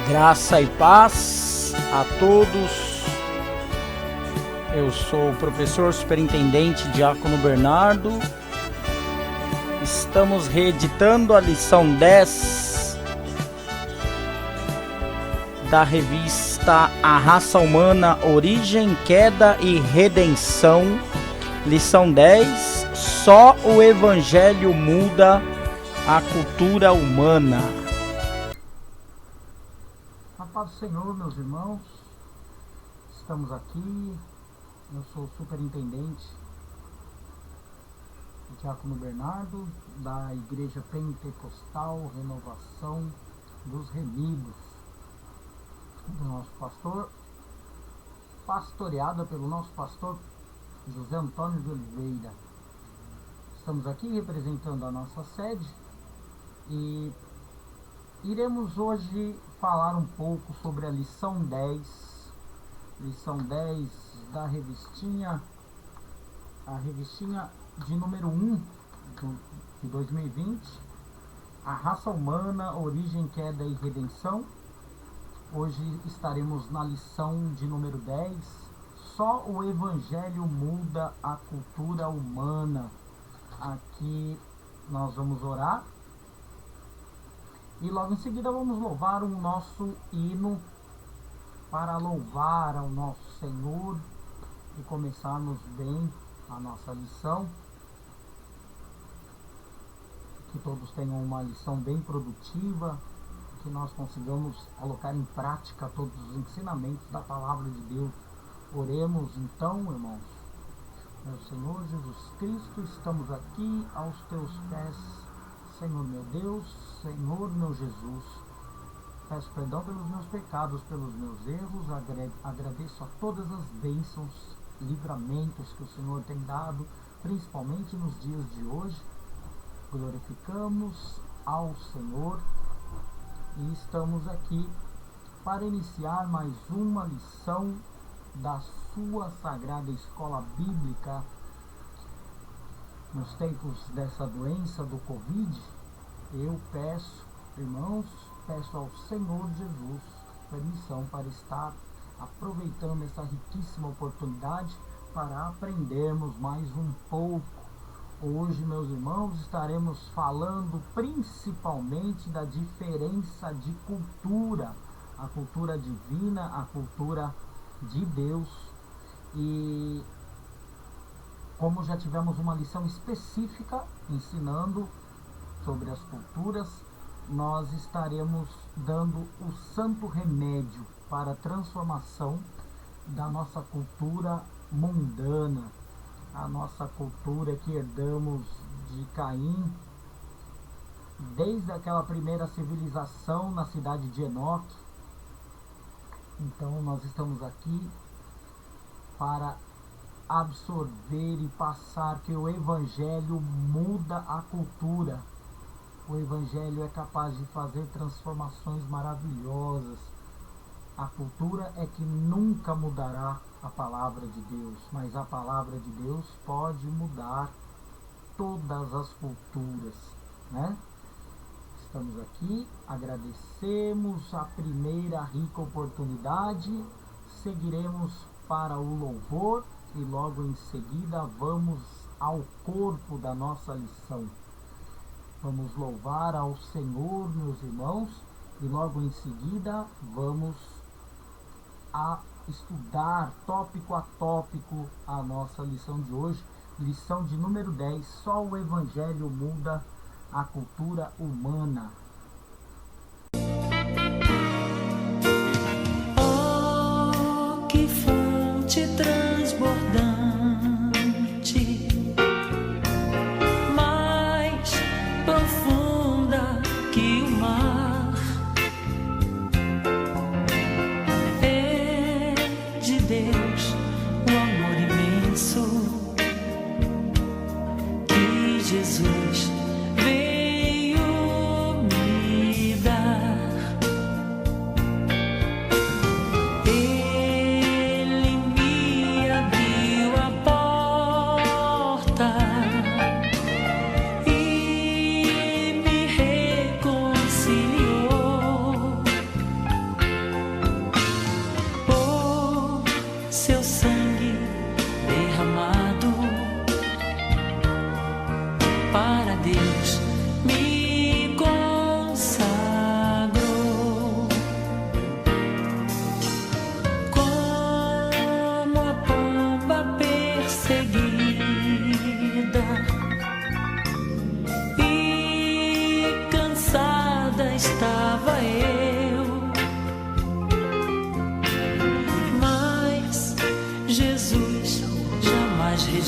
Graça e paz a todos. Eu sou o professor superintendente Diácono Bernardo. Estamos reeditando a lição 10 da revista A Raça Humana, Origem, Queda e Redenção. Lição 10, só o Evangelho muda a cultura humana. A paz do Senhor, meus irmãos, estamos aqui. Eu sou o superintendente Diácono Bernardo, da Igreja Pentecostal Renovação dos Remidos, do nosso pastor, pastoreada pelo nosso pastor José Antônio de Oliveira. Estamos aqui representando a nossa sede e iremos hoje falar um pouco sobre a lição 10 da revistinha, a revistinha de número 1 de 2020, A Raça Humana, Origem, Queda e Redenção. Hoje estaremos na lição de número 10, só o Evangelho muda a cultura humana. Aqui nós vamos orar e logo em seguida vamos louvar o nosso hino para louvar ao nosso Senhor e começarmos bem a nossa lição. Que todos tenham uma lição bem produtiva, que nós consigamos colocar em prática todos os ensinamentos da palavra de Deus. Oremos então, irmãos. Meu Senhor Jesus Cristo, estamos aqui aos teus pés, Senhor meu Deus, Senhor meu Jesus. Peço perdão pelos meus pecados, pelos meus erros, agradeço a todas as bênçãos, livramentos que o Senhor tem dado, principalmente nos dias de hoje. Glorificamos ao Senhor e estamos aqui para iniciar mais uma lição da sua Sagrada Escola Bíblica. Nos tempos dessa doença do Covid, eu peço, irmãos, peço ao Senhor Jesus permissão para estar aproveitando essa riquíssima oportunidade para aprendermos mais um pouco. Hoje, meus irmãos, estaremos falando principalmente da diferença de cultura, a cultura divina, a cultura de Deus. E como já tivemos uma lição específica ensinando sobre as culturas, nós estaremos dando o santo remédio para a transformação da nossa cultura mundana, a nossa cultura que herdamos de Caim, desde aquela primeira civilização na cidade de Enoque. Então nós estamos aqui para absorver e passar que o Evangelho muda a cultura. O Evangelho é capaz de fazer transformações maravilhosas. A cultura é que nunca mudará a palavra de Deus, mas a palavra de Deus pode mudar todas as culturas, né? Estamos aqui, agradecemos a primeira rica oportunidade, seguiremos para o louvor e logo em seguida vamos ao corpo da nossa lição. Vamos louvar ao Senhor, meus irmãos, e logo em seguida vamos a estudar tópico a tópico a nossa lição de hoje, lição de número 10, só o Evangelho muda a cultura humana. Oh, que fonte transbordante, mais profunda que o mar, é de Deus o amor imenso que Jesus. 'Cause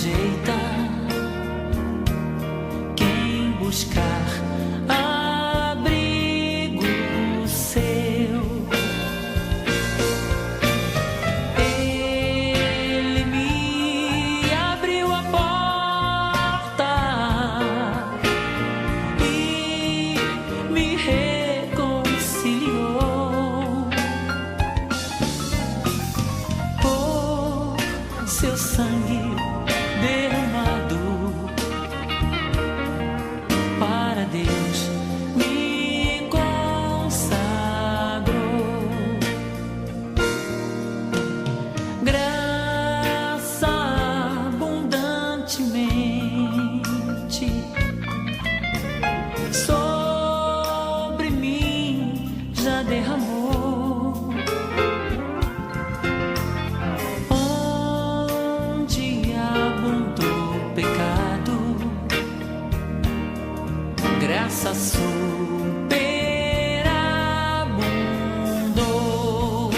rejeita quem buscar abrigo seu. Ele me abriu a porta e me reconciliou. Por seu sangue derramado, para Deus me consagrou. Graça abundantemente sobre mim já derramou. Onde abundou o pecado, graça superabundou.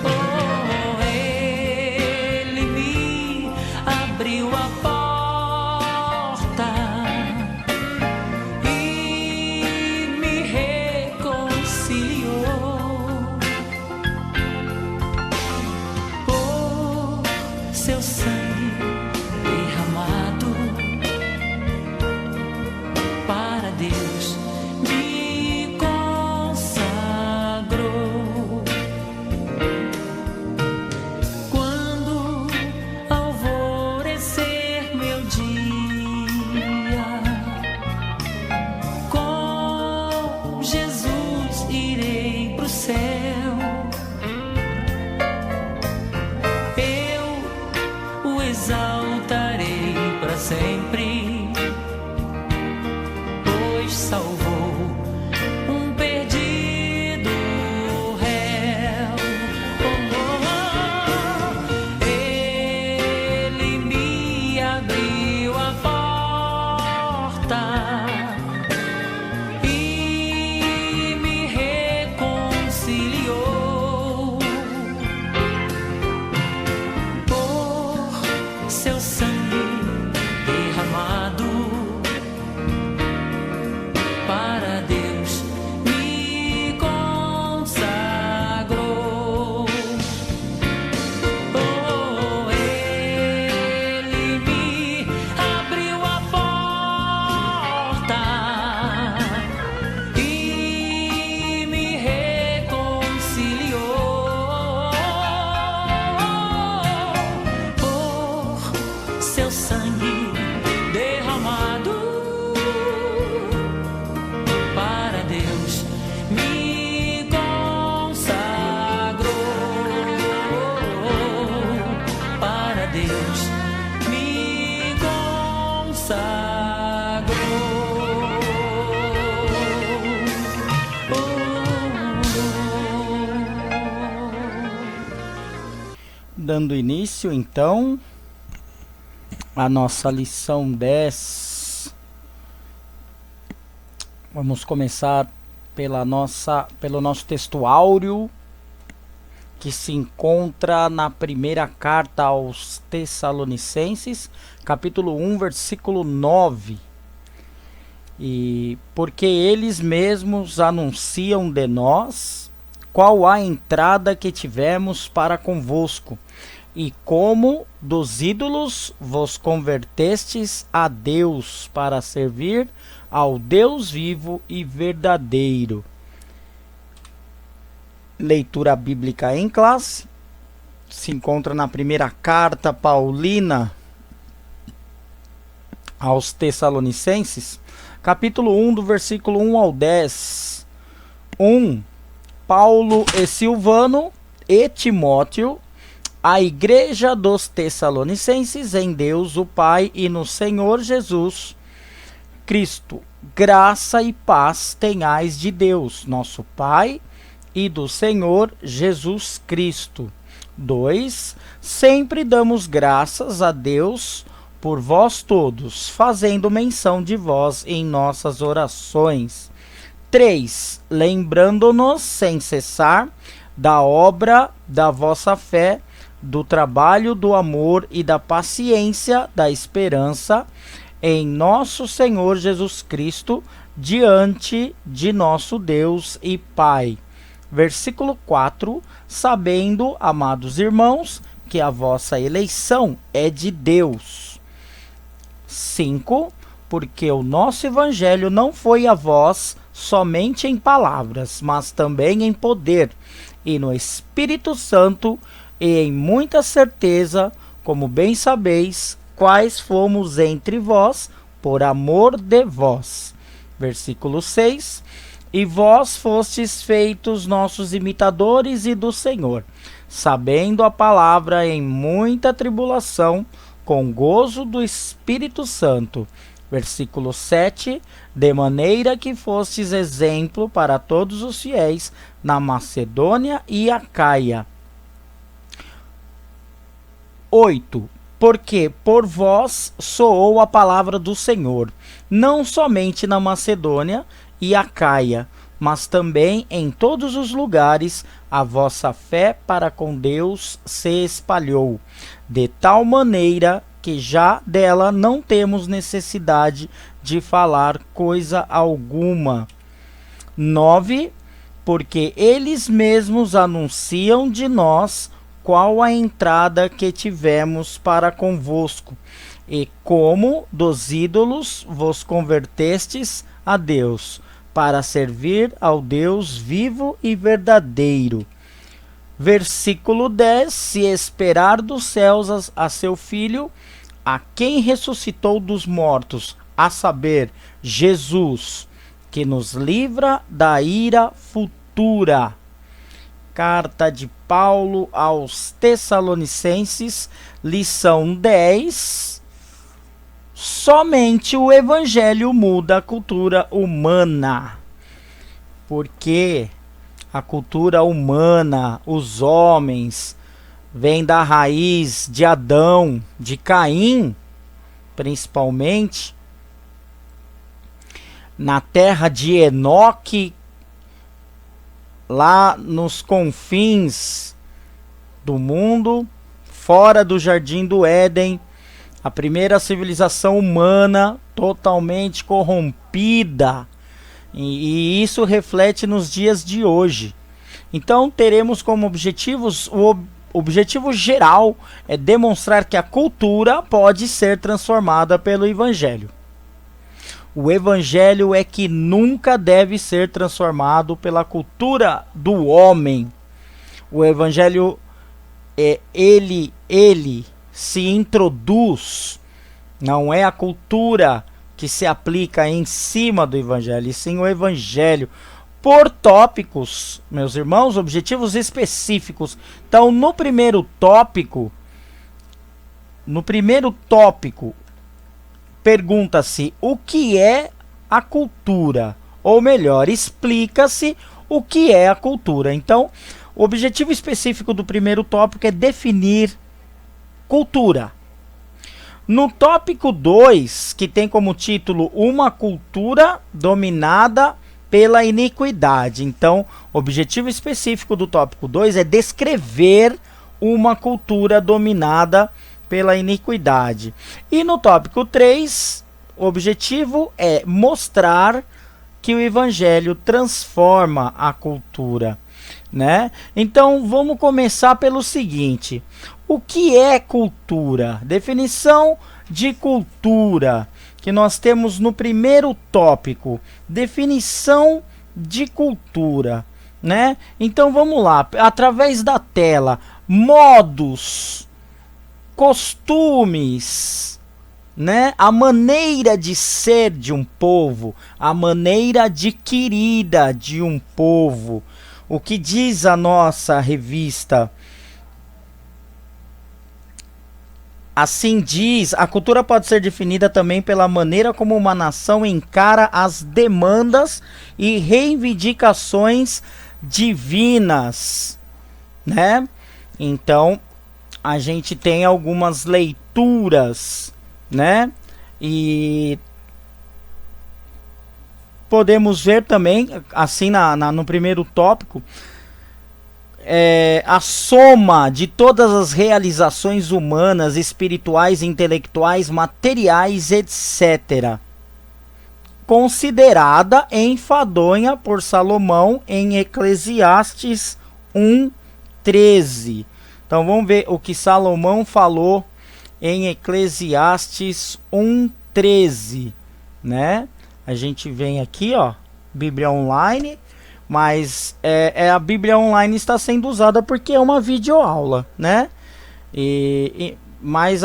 Oh, ele me abriu a porta e me reconciliou. Por seu sangue derramado, para Deus me consagrou. Quando alvorecer meu dia, com Jesus irei pro céu. Eu o exaltarei para sempre, pois salvou um perdido réu. Ele me abriu a porta e me reconciliou. Por seu sangue derramado, para Deus me consagrou. Oh, ele me abriu a porta e me reconciliou. Por seu sangue derramado, para Deus me consagrou. Para Deus me consagrou. Dando início, então, à nossa lição 10. Vamos começar pelo nosso texto áureo, que se encontra na primeira carta aos Tessalonicenses, capítulo 1, versículo 9. E porque eles mesmos anunciam de nós qual a entrada que tivemos para convosco, e como dos ídolos vos convertestes a Deus, para servir ao Deus vivo e verdadeiro. Leitura bíblica em classe. Se encontra na primeira carta paulina aos Tessalonicenses, capítulo 1, do versículo 1 ao 10. 1. Paulo e Silvano e Timóteo, a igreja dos Tessalonicenses, em Deus o Pai e no Senhor Jesus Cristo. Graça e paz tenhais de Deus, nosso Pai, e do Senhor Jesus Cristo. 2. Sempre damos graças a Deus por vós todos, fazendo menção de vós em nossas orações. 3. Lembrando-nos sem cessar da obra da vossa fé do trabalho, do amor e da paciência, da esperança em nosso Senhor Jesus Cristo, diante de nosso Deus e Pai. Versículo 4: sabendo, amados irmãos, que a vossa eleição é de Deus. 5: porque o nosso evangelho não foi a vós somente em palavras, mas também em poder, e no Espírito Santo, e em muita certeza, como bem sabeis, quais fomos entre vós, por amor de vós. Versículo 6: e vós fostes feitos nossos imitadores e do Senhor, sabendo a palavra em muita tribulação, com gozo do Espírito Santo. Versículo 7: de maneira que fostes exemplo para todos os fiéis na Macedônia e Acaia. 8: porque por vós soou a palavra do Senhor, não somente na Macedônia e Acaia, mas também em todos os lugares a vossa fé para com Deus se espalhou, de tal maneira que já dela não temos necessidade de falar coisa alguma. 9: porque eles mesmos anunciam de nós qual a entrada que tivemos para convosco, e como dos ídolos vos convertestes a Deus, para servir ao Deus vivo e verdadeiro. Versículo 10: se esperar dos céus a seu Filho, a quem ressuscitou dos mortos, a saber, Jesus, que nos livra da ira futura. Carta de Paulo aos Tessalonicenses, lição 10. Somente o evangelho muda a cultura humana. Porque a cultura humana, os homens, vem da raiz de Adão, de Caim, principalmente. Na terra de Enoque, lá nos confins do mundo, fora do jardim do Éden, a primeira civilização humana totalmente corrompida. E isso reflete nos dias de hoje. Então teremos como objetivos, o objetivo geral é demonstrar que a cultura pode ser transformada pelo Evangelho. O Evangelho é que nunca deve ser transformado pela cultura do homem. O Evangelho ele se introduz, não é a cultura que se aplica em cima do Evangelho, e sim o Evangelho. Por tópicos, meus irmãos, objetivos específicos. Então, no primeiro tópico, pergunta-se o que é a cultura, ou melhor, explica-se o que é a cultura. Então, o objetivo específico do primeiro tópico é definir cultura. No tópico 2, que tem como título uma cultura dominada pela iniquidade. Então, o objetivo específico do tópico 2 é descrever uma cultura dominada pela iniquidade. E no tópico 3, o objetivo é mostrar que o Evangelho transforma a cultura, né? Então, vamos começar pelo seguinte: o que é cultura? Definição de cultura que nós temos no primeiro tópico. Definição de cultura, né? Então vamos lá, através da tela, modos, costumes, né? A maneira de ser de um povo, a maneira adquirida de um povo. O que diz a nossa revista? Assim diz, a cultura pode ser definida também pela maneira como uma nação encara as demandas e reivindicações divinas, né? Então, a gente tem algumas leituras, né? E podemos ver também, assim no primeiro tópico, a soma de todas as realizações humanas, espirituais, intelectuais, materiais, etc., considerada enfadonha por Salomão em Eclesiastes 1:13. Então vamos ver o que Salomão falou em Eclesiastes 1:13, né? A gente vem aqui, ó, Bíblia Online, mas a Bíblia Online está sendo usada porque é uma videoaula, né? Mas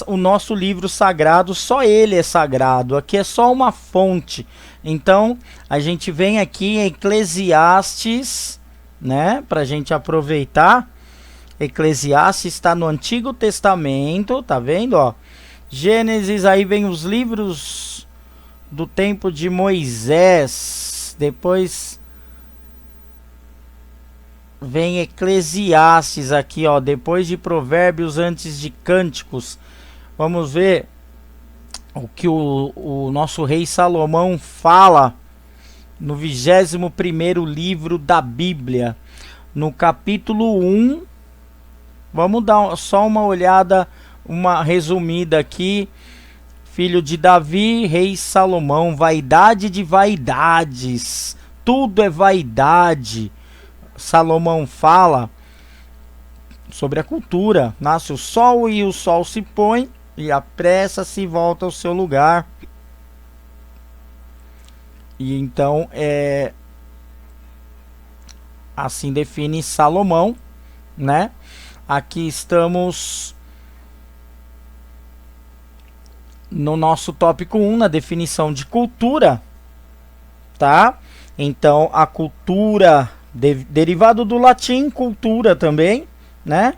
o nosso livro sagrado, só ele é sagrado. Aqui é só uma fonte. Então, a gente vem aqui em Eclesiastes, né? Para a gente aproveitar. Eclesiastes está no Antigo Testamento, tá vendo, ó? Gênesis, aí vem os livros do tempo de Moisés. Depois vem Eclesiastes aqui, ó, depois de Provérbios, antes de Cânticos. Vamos ver o que o nosso rei Salomão fala no 21º livro da Bíblia, no capítulo 1. Vamos dar só uma olhada, uma resumida aqui. Filho de Davi, rei Salomão, vaidade de vaidades, tudo é vaidade. Salomão fala sobre a cultura. Nasce o sol e o sol se põe, e apressa-se e volta ao seu lugar. E então assim define Salomão, né? Aqui estamos no nosso tópico 1, na definição de cultura, tá? Então a cultura, derivado do latim cultura também, né?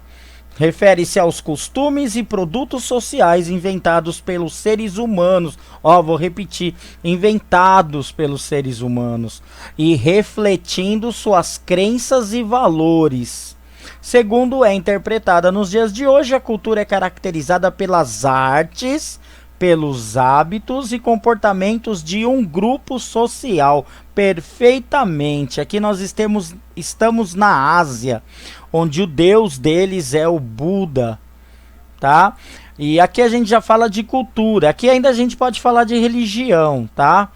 Refere-se aos costumes e produtos sociais inventados pelos seres humanos. Ó, vou repetir, inventados pelos seres humanos e refletindo suas crenças e valores. Segundo é interpretada nos dias de hoje, a cultura é caracterizada pelas artes, pelos hábitos e comportamentos de um grupo social. Perfeitamente. Aqui nós estamos na Ásia, onde o deus deles é o Buda, tá? E aqui a gente já fala de cultura. Aqui ainda a gente pode falar de religião, tá?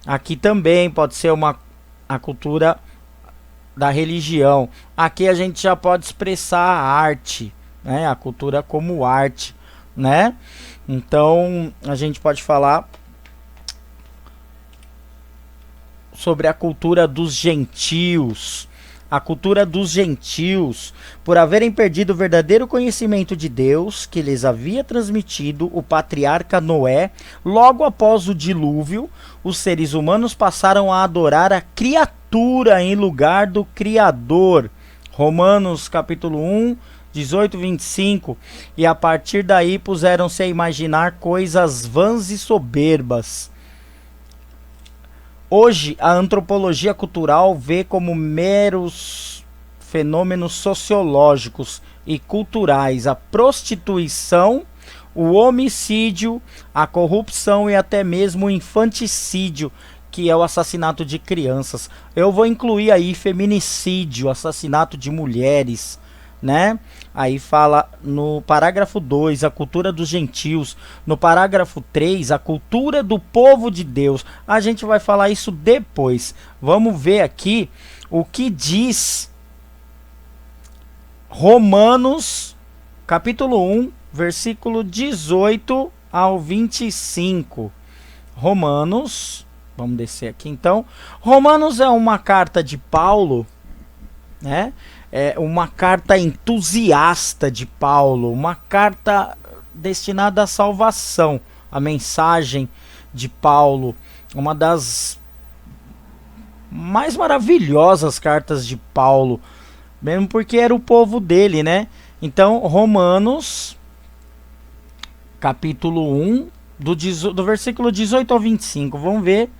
Aqui também pode ser a cultura da religião. Aqui a gente já pode expressar a arte, né? A cultura como arte, né? Então a gente pode falar sobre a cultura dos gentios. A cultura dos gentios, por haverem perdido o verdadeiro conhecimento de Deus que lhes havia transmitido o patriarca Noé, logo após o dilúvio, os seres humanos passaram a adorar a criatura em lugar do Criador. Romanos capítulo 1, 18, 25. E a partir daí puseram-se a imaginar coisas vãs e soberbas. Hoje, a antropologia cultural vê como meros fenômenos sociológicos e culturais a prostituição, o homicídio, a corrupção e até mesmo o infanticídio, que é o assassinato de crianças. Eu vou incluir aí feminicídio, assassinato de mulheres, né? Aí fala no parágrafo 2, a cultura dos gentios. No parágrafo 3, a cultura do povo de Deus. A gente vai falar isso depois. Vamos ver aqui o que diz Romanos, capítulo 1, versículo 18 ao 25. Romanos, vamos descer aqui então. Romanos é uma carta de Paulo, né? É uma carta entusiasta de Paulo, uma carta destinada à salvação. A mensagem de Paulo, uma das mais maravilhosas cartas de Paulo, mesmo porque era o povo dele, né? Então, Romanos, capítulo 1, do versículo 18 ao 25, vamos ver.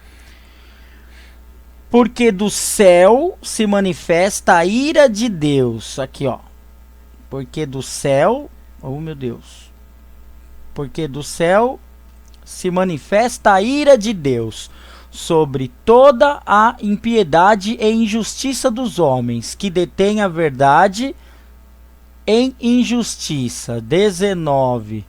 Porque do céu se manifesta a ira de Deus. Aqui, ó. Porque do céu... Oh, meu Deus. Porque do céu se manifesta a ira de Deus sobre toda a impiedade e injustiça dos homens, que detêm a verdade em injustiça. 19.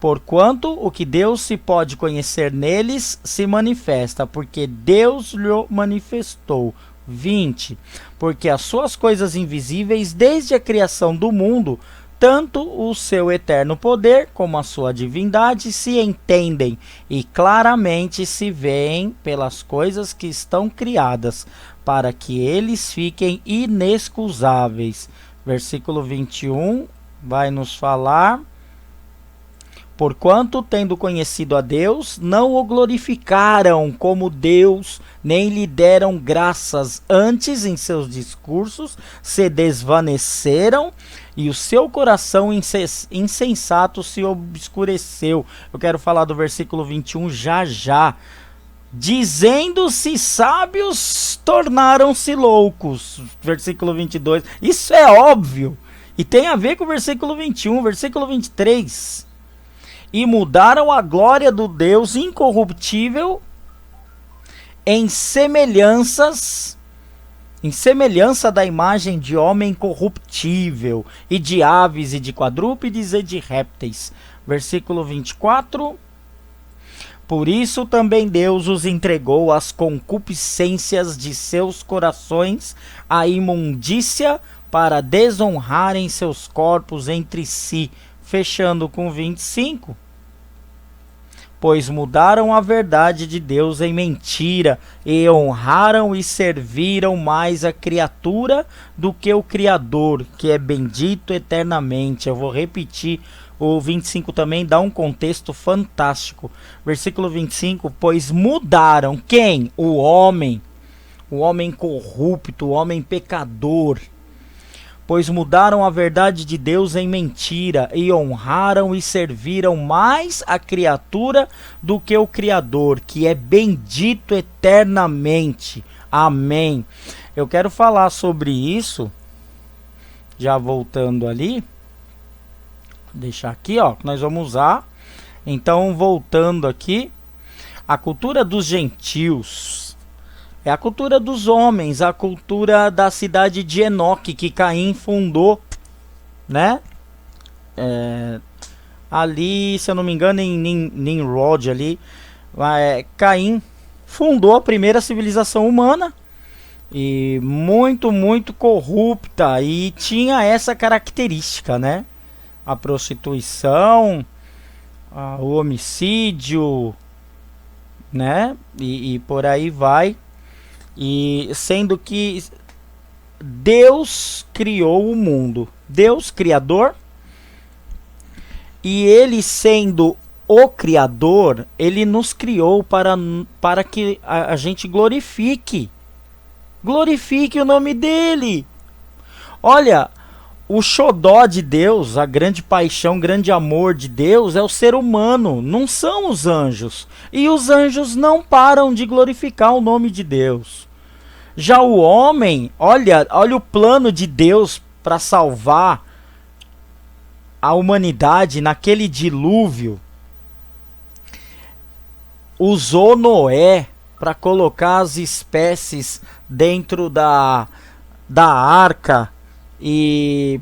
Porquanto o que Deus se pode conhecer neles se manifesta, porque Deus lhe manifestou. 20. Porque as suas coisas invisíveis, desde a criação do mundo, tanto o seu eterno poder como a sua divindade se entendem e claramente se veem pelas coisas que estão criadas, para que eles fiquem inexcusáveis. Versículo 21 vai nos falar: porquanto, tendo conhecido a Deus, não o glorificaram como Deus, nem lhe deram graças. Antes, em seus discursos, se desvaneceram e o seu coração insensato se obscureceu. Eu quero falar do versículo 21 já. Dizendo-se sábios, tornaram-se loucos. Versículo 22. Isso é óbvio. E tem a ver com o versículo 21, versículo 23. E mudaram a glória do Deus incorruptível em semelhança da imagem de homem corruptível, e de aves, e de quadrúpedes, e de répteis. Versículo 24. Por isso também Deus os entregou às concupiscências de seus corações, à imundícia, para desonrarem seus corpos entre si. Fechando com 25. Pois mudaram a verdade de Deus em mentira, e honraram e serviram mais a criatura do que o Criador, que é bendito eternamente. Eu vou repetir, o 25 também dá um contexto fantástico. Versículo 25, pois mudaram quem? O homem corrupto, o homem pecador. Pois mudaram a verdade de Deus em mentira, e honraram e serviram mais a criatura do que o Criador, que é bendito eternamente. Amém. Eu quero falar sobre isso, já voltando ali. Deixar aqui, ó, que nós vamos usar. Então, voltando aqui, a cultura dos gentios é a cultura dos homens, a cultura da cidade de Enoque, que Caim fundou, né? Ali, se eu não me engano, em Nimrod, ali, Caim fundou a primeira civilização humana, e muito corrupta, e tinha essa característica, né? A prostituição, o homicídio, né? E por aí vai. E sendo que Deus criou o mundo, Deus criador, e ele sendo o criador, ele nos criou para que a gente glorifique o nome dele. Olha, o xodó de Deus, a grande paixão, grande amor de Deus é o ser humano, não são os anjos. E os anjos não param de glorificar o nome de Deus. Já o homem, olha o plano de Deus para salvar a humanidade naquele dilúvio. Usou Noé para colocar as espécies dentro da arca. E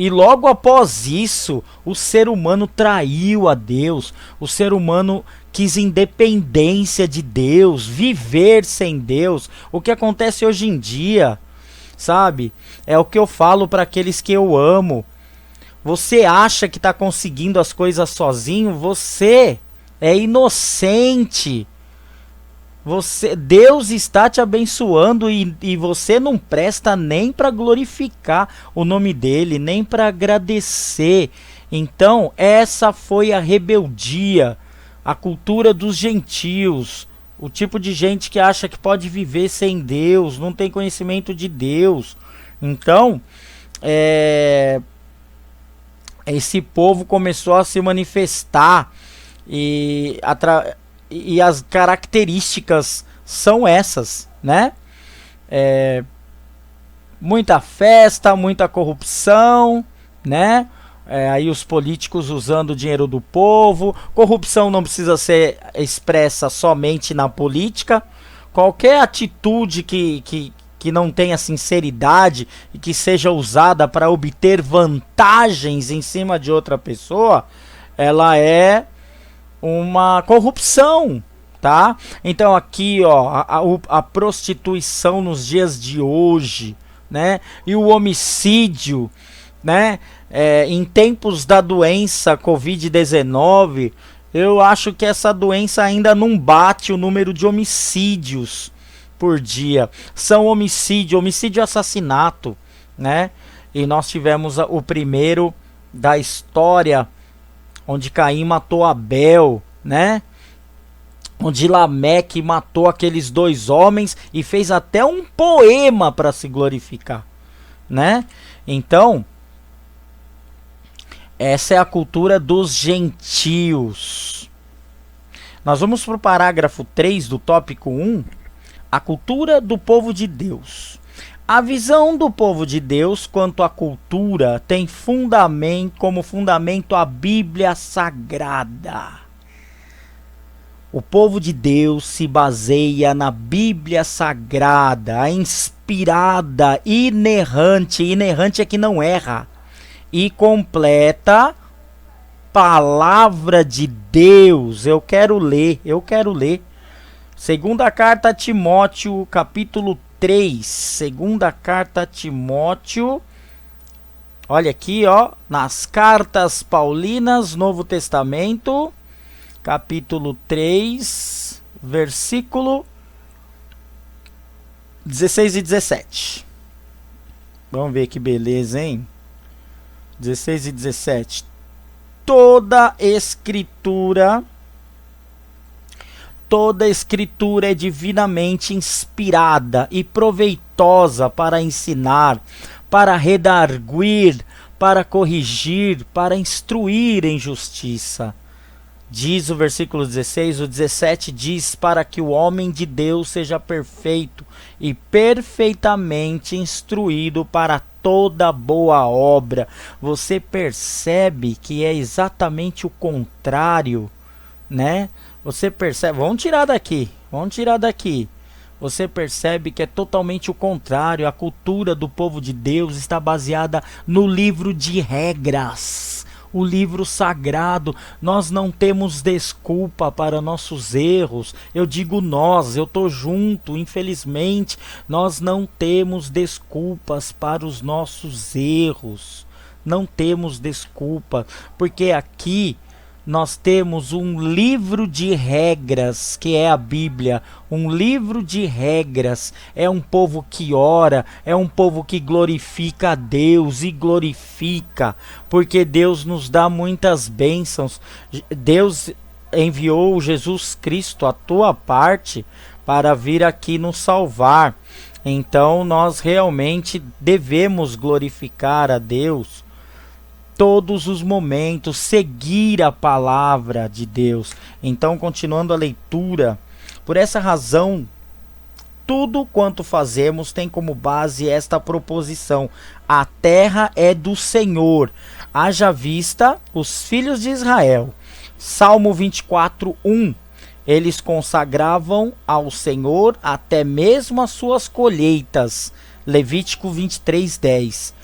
logo após isso, o ser humano traiu a Deus. O ser humano quis independência de Deus, viver sem Deus. O que acontece hoje em dia, sabe? É o que eu falo para aqueles que eu amo. Você acha que está conseguindo as coisas sozinho? Você é inocente. Deus está te abençoando e você não presta nem para glorificar o nome dele, nem para agradecer. Então, essa foi a rebeldia, a cultura dos gentios, o tipo de gente que acha que pode viver sem Deus, não tem conhecimento de Deus. Então, esse povo começou a se manifestar e as características são essas, né? Muita festa, muita corrupção, né? aí os políticos usando o dinheiro do povo. Corrupção não precisa ser expressa somente na política. Qualquer atitude que não tenha sinceridade e que seja usada para obter vantagens em cima de outra pessoa, ela é uma corrupção, tá? Então aqui, ó, a prostituição nos dias de hoje, né? E o homicídio, né? Em tempos da doença Covid-19, eu acho que essa doença ainda não bate o número de homicídios por dia. São homicídio e assassinato, né? E nós tivemos o primeiro da história, onde Caim matou Abel, né? Onde Lameque matou aqueles 2 homens e fez até um poema para se glorificar, né? Então, essa é a cultura dos gentios. Nós vamos para o parágrafo 3 do tópico 1, a cultura do povo de Deus. A visão do povo de Deus quanto à cultura tem como fundamento a Bíblia Sagrada. O povo de Deus se baseia na Bíblia Sagrada, a inspirada, inerrante é que não erra, e completa palavra de Deus. Eu quero ler. Segunda carta a Timóteo, capítulo 3. Segunda carta a Timóteo. Olha aqui, ó, nas cartas paulinas, Novo Testamento, capítulo 3, versículo 16 e 17. Vamos ver que beleza, hein? 16 e 17. Toda escritura é divinamente inspirada e proveitosa para ensinar, para redarguir, para corrigir, para instruir em justiça. Diz o versículo 16, o 17 diz: para que o homem de Deus seja perfeito e perfeitamente instruído para toda boa obra. Você percebe que é exatamente o contrário, né? Você percebe, vamos tirar daqui. Você percebe que é totalmente o contrário. A cultura do povo de Deus está baseada no livro de regras, o livro sagrado. Nós não temos desculpa para nossos erros. Eu digo nós, eu tô junto, infelizmente. Nós não temos desculpas para os nossos erros. Não temos desculpa, porque aqui nós temos um livro de regras, que é a Bíblia. Um livro de regras. É um povo que ora, é um povo que glorifica a Deus e glorifica, porque Deus nos dá muitas bênçãos. Deus enviou Jesus Cristo, a tua parte, para vir aqui nos salvar. Então nós realmente devemos glorificar a Deus todos os momentos, seguir a palavra de Deus. Então, continuando a leitura, por essa razão, tudo quanto fazemos tem como base esta proposição: a terra é do Senhor, haja vista os filhos de Israel. Salmo 24, 1. Eles consagravam ao Senhor até mesmo as suas colheitas. Levítico 23, 10.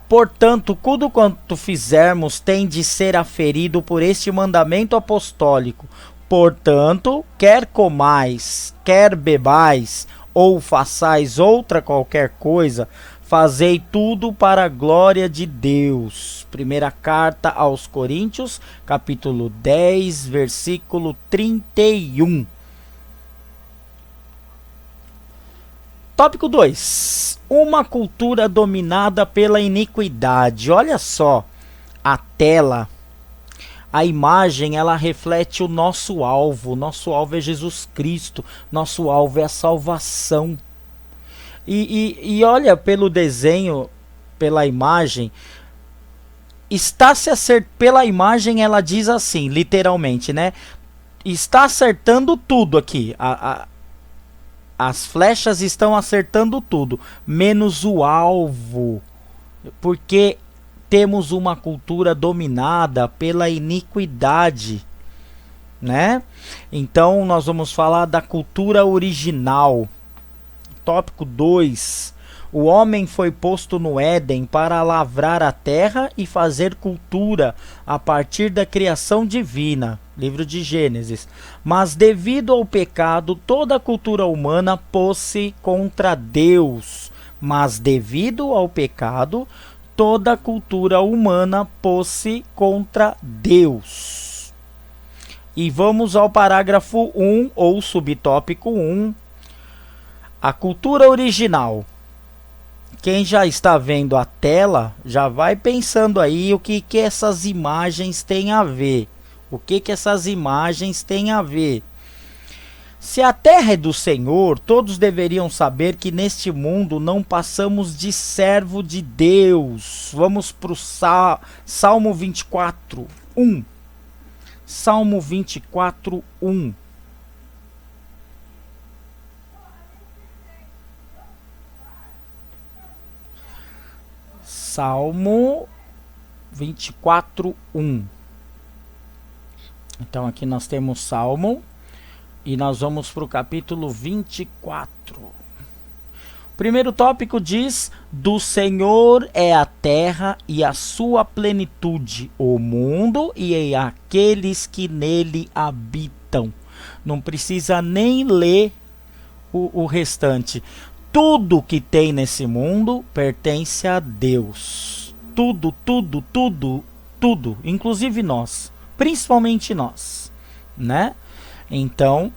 Portanto, tudo quanto fizermos tem de ser aferido por este mandamento apostólico. Portanto, quer comais, quer bebais, ou façais outra qualquer coisa, fazei tudo para a glória de Deus. Primeira carta aos Coríntios, capítulo 10, versículo 31. Tópico 2. Uma cultura dominada pela iniquidade. Olha só, a tela, a imagem, ela reflete o nosso alvo. Nosso alvo é Jesus Cristo. Nosso alvo é a salvação. E olha pelo desenho, pela imagem, pela imagem ela diz assim, literalmente, né? Está acertando tudo aqui. As flechas estão acertando tudo, menos o alvo. Porque temos uma cultura dominada pela iniquidade, né? Então nós vamos falar da cultura original. Tópico 2. O homem foi posto no Éden para lavrar a terra e fazer cultura a partir da criação divina. Livro de Gênesis. Mas devido ao pecado, toda a cultura humana pôs-se contra Deus. Mas devido ao pecado, toda a cultura humana pôs-se contra Deus. E vamos ao parágrafo 1 ou subtópico 1. A cultura original. Quem já está vendo a tela, já vai pensando aí o que essas imagens têm a ver. O que essas imagens têm a ver? Se a terra é do Senhor, todos deveriam saber que neste mundo não passamos de servo de Deus. Vamos para o Salmo 24, 1. Salmo 24, 1. Salmo 24, 1. Então aqui nós temos Salmo e nós vamos para o capítulo 24. O primeiro tópico diz: do Senhor é a terra e a sua plenitude, o mundo e aqueles que nele habitam. Não precisa nem ler o restante. Tudo que tem nesse mundo pertence a Deus. Tudo, tudo, tudo, tudo. Inclusive nós. Principalmente nós. Né? Então,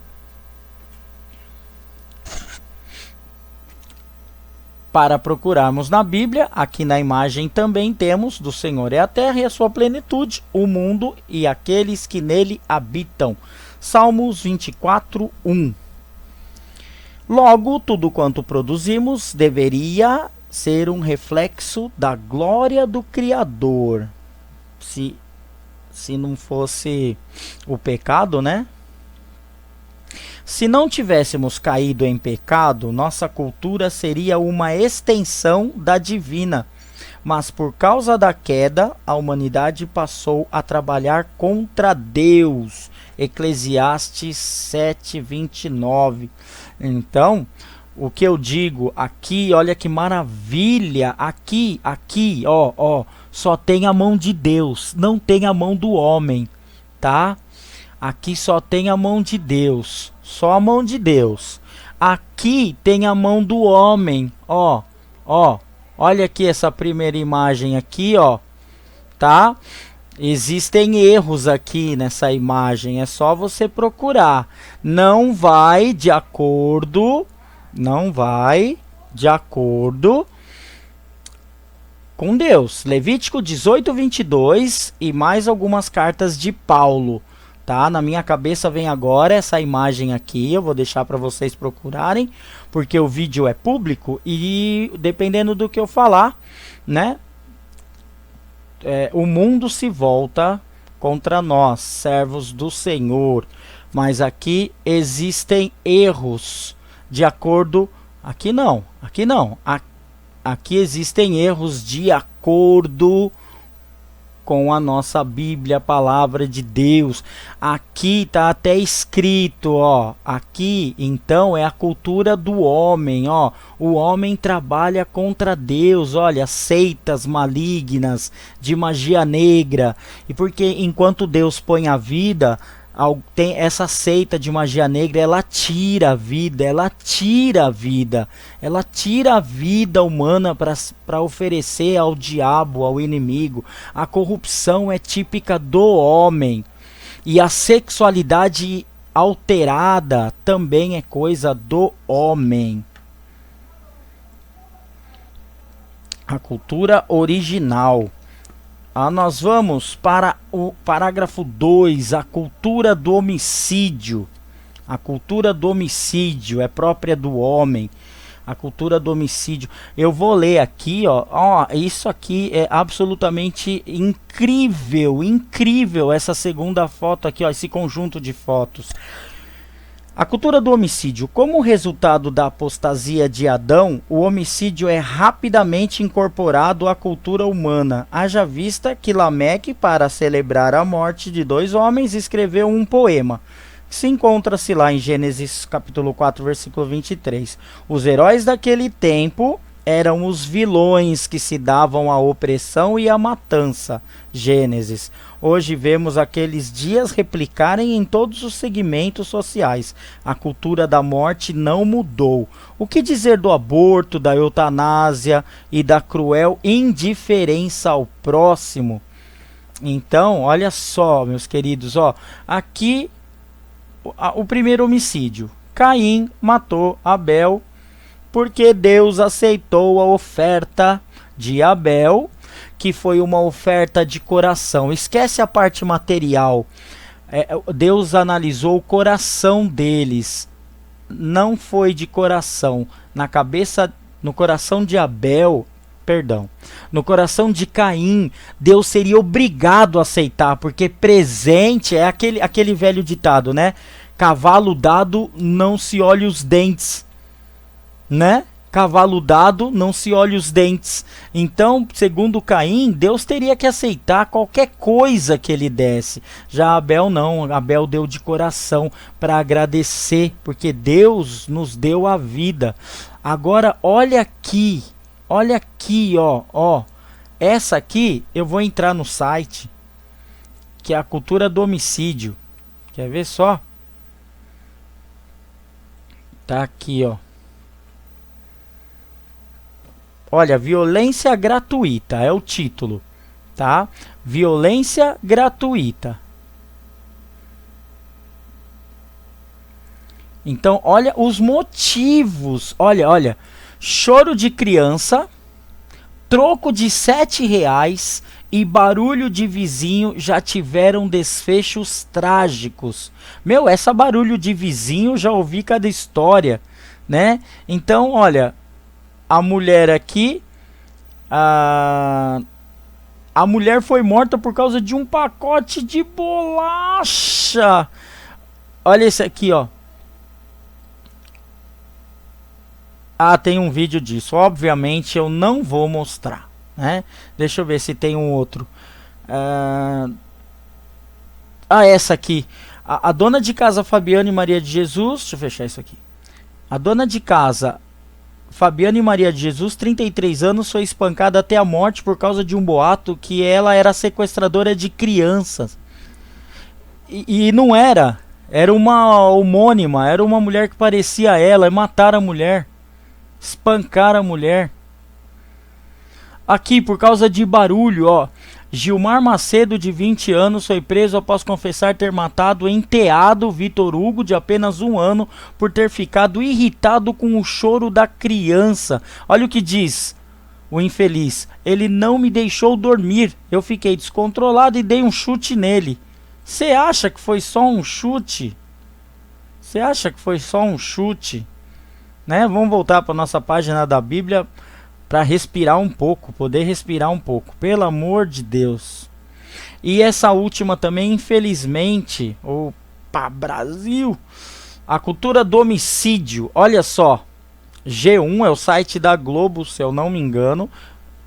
para procurarmos na Bíblia, aqui na imagem também temos: do Senhor é a terra e a sua plenitude, o mundo e aqueles que nele habitam. Salmos 24, 1. Logo, tudo quanto produzimos deveria ser um reflexo da glória do Criador. Se não fosse o pecado, né? Se não tivéssemos caído em pecado, nossa cultura seria uma extensão da divina. Mas por causa da queda, a humanidade passou a trabalhar contra Deus. Eclesiastes 7:29. Então, o que eu digo aqui, olha que maravilha, aqui, ó, só tem a mão de Deus, não tem a mão do homem, tá? Aqui só tem a mão de Deus, só a mão de Deus. Aqui tem a mão do homem, ó, olha aqui essa primeira imagem aqui, ó, tá? Existem erros aqui nessa imagem, é só você procurar. Não vai de acordo com Deus. Levítico 18:22 e mais algumas cartas de Paulo, tá? Na minha cabeça vem agora essa imagem aqui, eu vou deixar para vocês procurarem, porque o vídeo é público e dependendo do que eu falar, né? O mundo se volta contra nós, servos do Senhor. Mas aqui existem erros de acordo... Aqui não. Aqui existem erros de acordo com a nossa Bíblia, a palavra de Deus. Aqui está até escrito, ó. Aqui, então, é a cultura do homem, ó. O homem trabalha contra Deus, olha, seitas malignas de magia negra. E porque enquanto Deus põe a vida, tem essa seita de magia negra, ela tira a vida, ela tira a vida humana para oferecer ao diabo, ao inimigo. A corrupção é típica do homem e a sexualidade alterada também é coisa do homem. A cultura original. Nós vamos para o parágrafo 2, a cultura do homicídio. A cultura do homicídio é própria do homem. A cultura do homicídio. Eu vou ler aqui, ó. Isso aqui é absolutamente incrível, incrível essa segunda foto aqui, ó, esse conjunto de fotos. A cultura do homicídio. Como resultado da apostasia de Adão, o homicídio é rapidamente incorporado à cultura humana. Haja vista que Lameque, para celebrar a morte de 2 homens, escreveu um poema. Se encontra-se lá em Gênesis capítulo 4, versículo 23. Os heróis daquele tempo eram os vilões que se davam à opressão e à matança. Gênesis. Hoje vemos aqueles dias replicarem em todos os segmentos sociais. A cultura da morte não mudou. O que dizer do aborto, da eutanásia e da cruel indiferença ao próximo? Então, olha só, meus queridos, ó, aqui o primeiro homicídio. Caim matou Abel porque Deus aceitou a oferta de Abel, que foi uma oferta de coração. Esquece a parte material. Deus analisou o coração deles. Não foi de coração. No coração de Abel, perdão, no coração de Caim, Deus seria obrigado a aceitar, porque presente é aquele velho ditado, né? Cavalo dado não se olha os dentes, né? Cavalo dado não se olha os dentes. Então, segundo Caim, Deus teria que aceitar qualquer coisa que ele desse. Já Abel não, Abel deu de coração para agradecer, porque Deus nos deu a vida. Agora, olha aqui, ó. Essa aqui, eu vou entrar no site, que é a cultura do homicídio. Quer ver só? Tá aqui, ó. Olha, violência gratuita é o título, tá? Violência gratuita. Então, olha os motivos. Olha. Choro de criança, troco de R$7 e barulho de vizinho já tiveram desfechos trágicos. Meu, essa barulho de vizinho já ouvi cada história, né? Então, olha... A mulher aqui, a mulher foi morta por causa de um pacote de bolacha. Olha esse aqui, ó. Tem um vídeo disso. Obviamente eu não vou mostrar, né? Deixa eu ver se tem um outro. Essa aqui. A dona de casa Fabiana e Maria de Jesus. Deixa eu fechar isso aqui. A dona de casa Fabiana e Maria de Jesus, 33 anos, foi espancada até a morte por causa de um boato que ela era sequestradora de crianças. E não era. Era uma homônima, era uma mulher que parecia ela, e mataram a mulher. Espancaram a mulher. Aqui, por causa de barulho, ó. Gilmar Macedo, de 20 anos, foi preso após confessar ter matado o enteado Vitor Hugo, de apenas 1 ano, por ter ficado irritado com o choro da criança. Olha o que diz o infeliz. Ele não me deixou dormir. Eu fiquei descontrolado e dei um chute nele. Você acha que foi só um chute? Você acha que foi só um chute? Né? Vamos voltar para nossa página da Bíblia para respirar um pouco, poder respirar um pouco, pelo amor de Deus. E essa última também, infelizmente, opa, Brasil, a cultura do homicídio. Olha só, G1 é o site da Globo, se eu não me engano,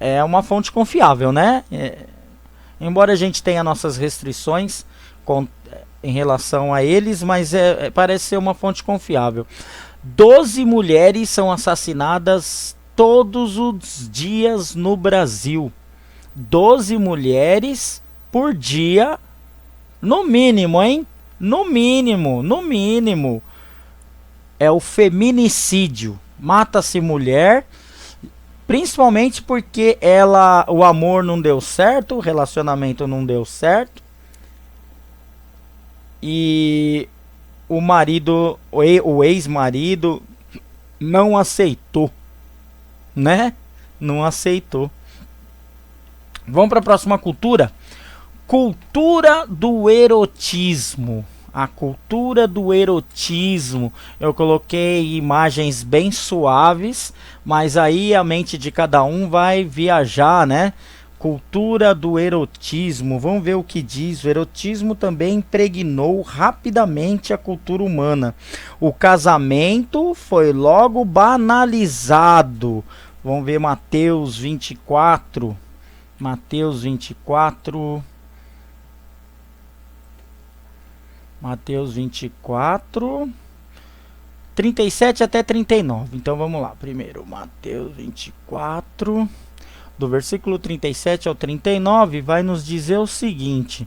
é uma fonte confiável, né? Embora a gente tenha nossas restrições em relação a eles, mas parece ser uma fonte confiável. 12 mulheres são assassinadas todos os dias no Brasil. 12 mulheres por dia, no mínimo, hein? No mínimo. É o feminicídio. Mata-se mulher, principalmente porque o amor não deu certo, o relacionamento não deu certo. E o marido, o ex-marido, não aceitou. Né? Não aceitou. Vamos para a próxima cultura. Cultura do erotismo. A cultura do erotismo. Eu coloquei imagens bem suaves, mas aí a mente de cada um vai viajar, né? cultura do erotismo. Vamos ver o que diz. O erotismo também impregnou rapidamente a cultura humana. O casamento foi logo banalizado. Vamos ver Mateus 24. Mateus 24. Mateus 24. 37 até 39. Então vamos lá. Primeiro, Mateus 24. Do versículo 37 ao 39, vai nos dizer o seguinte.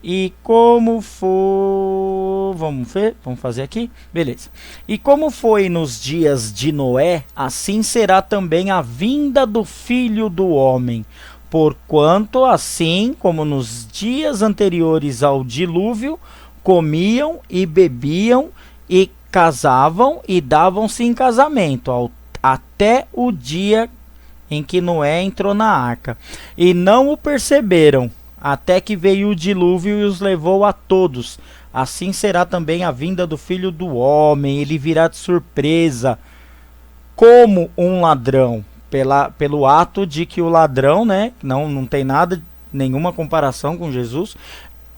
E como for... Vamos fazer aqui? Beleza. E como foi nos dias de Noé, assim será também a vinda do Filho do Homem. Porquanto, assim como nos dias anteriores ao dilúvio, comiam e bebiam e casavam e davam-se em casamento, até o dia em que Noé entrou na arca. E não o perceberam, até que veio o dilúvio e os levou a todos. Assim será também a vinda do Filho do Homem. Ele virá de surpresa, como um ladrão. Pelo ato de que o ladrão, né, não tem nada, nenhuma comparação com Jesus,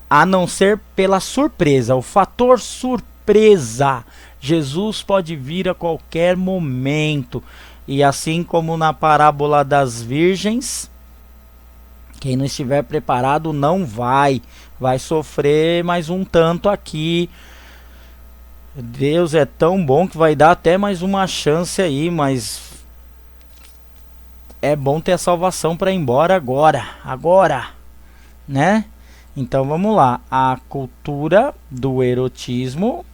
a não ser pela surpresa, o fator surpresa. Jesus pode vir a qualquer momento. E assim como na parábola das virgens, quem não estiver preparado não vai sofrer mais um tanto aqui. Deus é tão bom que vai dar até mais uma chance aí, mas é bom ter a salvação para ir embora agora, né? Então vamos lá, a cultura do erotismo.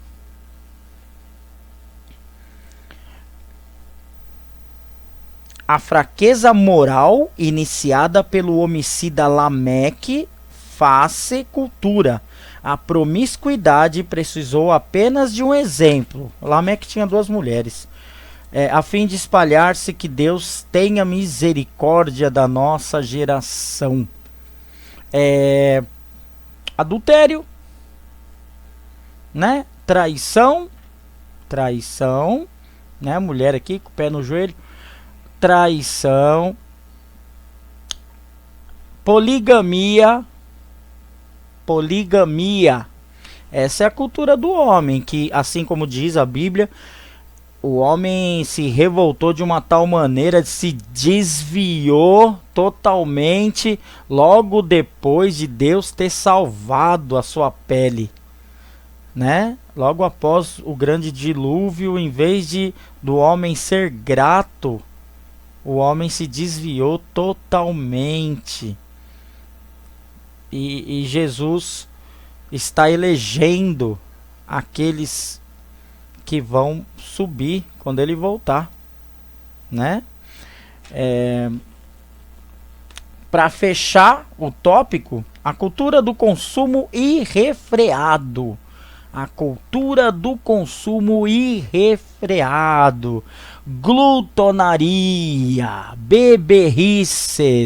A fraqueza moral iniciada pelo homicida Lameque faz-se cultura. A promiscuidade precisou apenas de um exemplo. Lameque tinha 2 mulheres. A fim de espalhar-se, que Deus tenha misericórdia da nossa geração. Adultério, né? Traição, né? Mulher aqui com o pé no joelho. Traição, poligamia. Essa é a cultura do homem, que assim como diz a Bíblia, o homem se revoltou de uma tal maneira, se desviou totalmente logo depois de Deus ter salvado a sua pele, né? Logo após o grande dilúvio, em vez do homem ser grato, o homem se desviou totalmente. E Jesus está elegendo aqueles que vão subir quando ele voltar, né? Para fechar o tópico, a cultura do consumo irrefreado. A cultura do consumo irrefreado. Glutonaria, beberrices,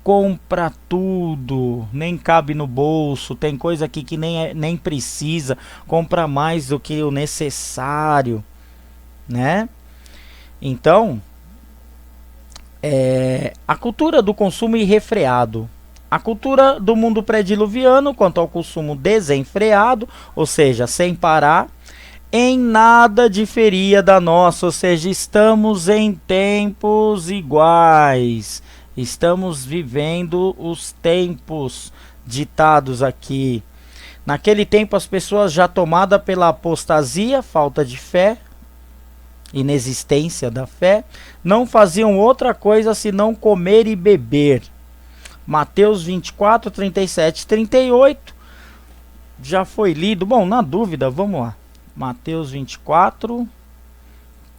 compra tudo, nem cabe no bolso, tem coisa aqui que nem precisa, compra mais do que o necessário, né? Então, a cultura do consumo irrefreado. A cultura do mundo pré-diluviano quanto ao consumo desenfreado, ou seja, sem parar, em nada diferia da nossa, ou seja, estamos em tempos iguais. Estamos vivendo os tempos ditados aqui. Naquele tempo as pessoas já tomadas pela apostasia, falta de fé, inexistência da fé, não faziam outra coisa senão comer e beber. Mateus 24, 37, 38, já foi lido. Bom, na dúvida, vamos lá. Mateus 24,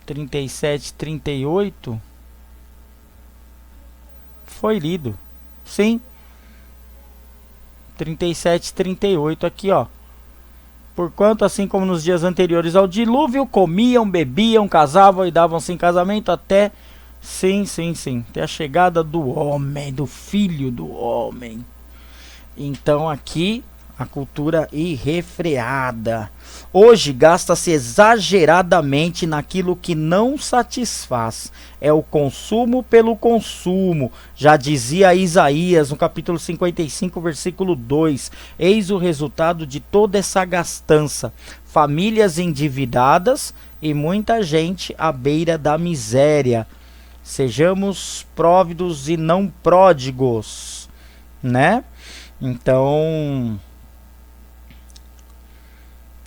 37, 38. Foi lido. Sim. 37, 38 aqui, ó. Porquanto, assim como nos dias anteriores ao dilúvio, comiam, bebiam, casavam e davam-se em casamento até... Sim. Até a chegada do homem, do Filho do Homem. Então aqui A cultura irrefreada. Hoje gasta-se exageradamente naquilo que não satisfaz. É o consumo pelo consumo. Já dizia Isaías no capítulo 55, versículo 2. Eis o resultado de toda essa gastança. Famílias endividadas e muita gente à beira da miséria. Sejamos próvidos e não pródigos, né? Então,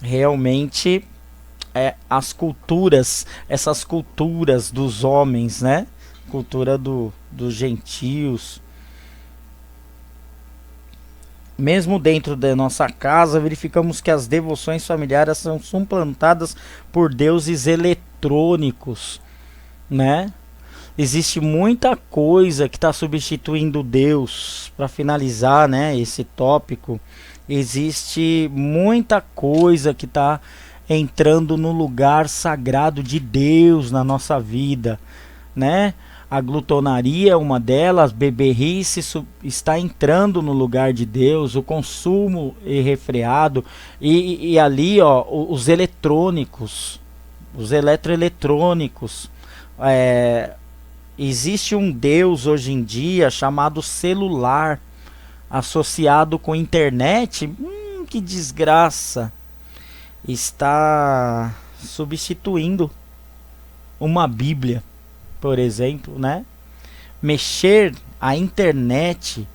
realmente as culturas, essas culturas dos homens, né? Cultura dos gentios. Mesmo dentro da nossa casa, verificamos que as devoções familiares são suplantadas por deuses eletrônicos, né? Existe muita coisa que está substituindo Deus. Para finalizar, né, esse tópico, existe muita coisa que está entrando no lugar sagrado de Deus na nossa vida, né? A glutonaria é uma delas, beberrice está entrando no lugar de Deus, o consumo irrefreado e ali, ó, os eletrônicos, os eletroeletrônicos. Existe um Deus hoje em dia chamado celular, associado com internet. Que desgraça! Está substituindo uma Bíblia, por exemplo, né? Mexer a internet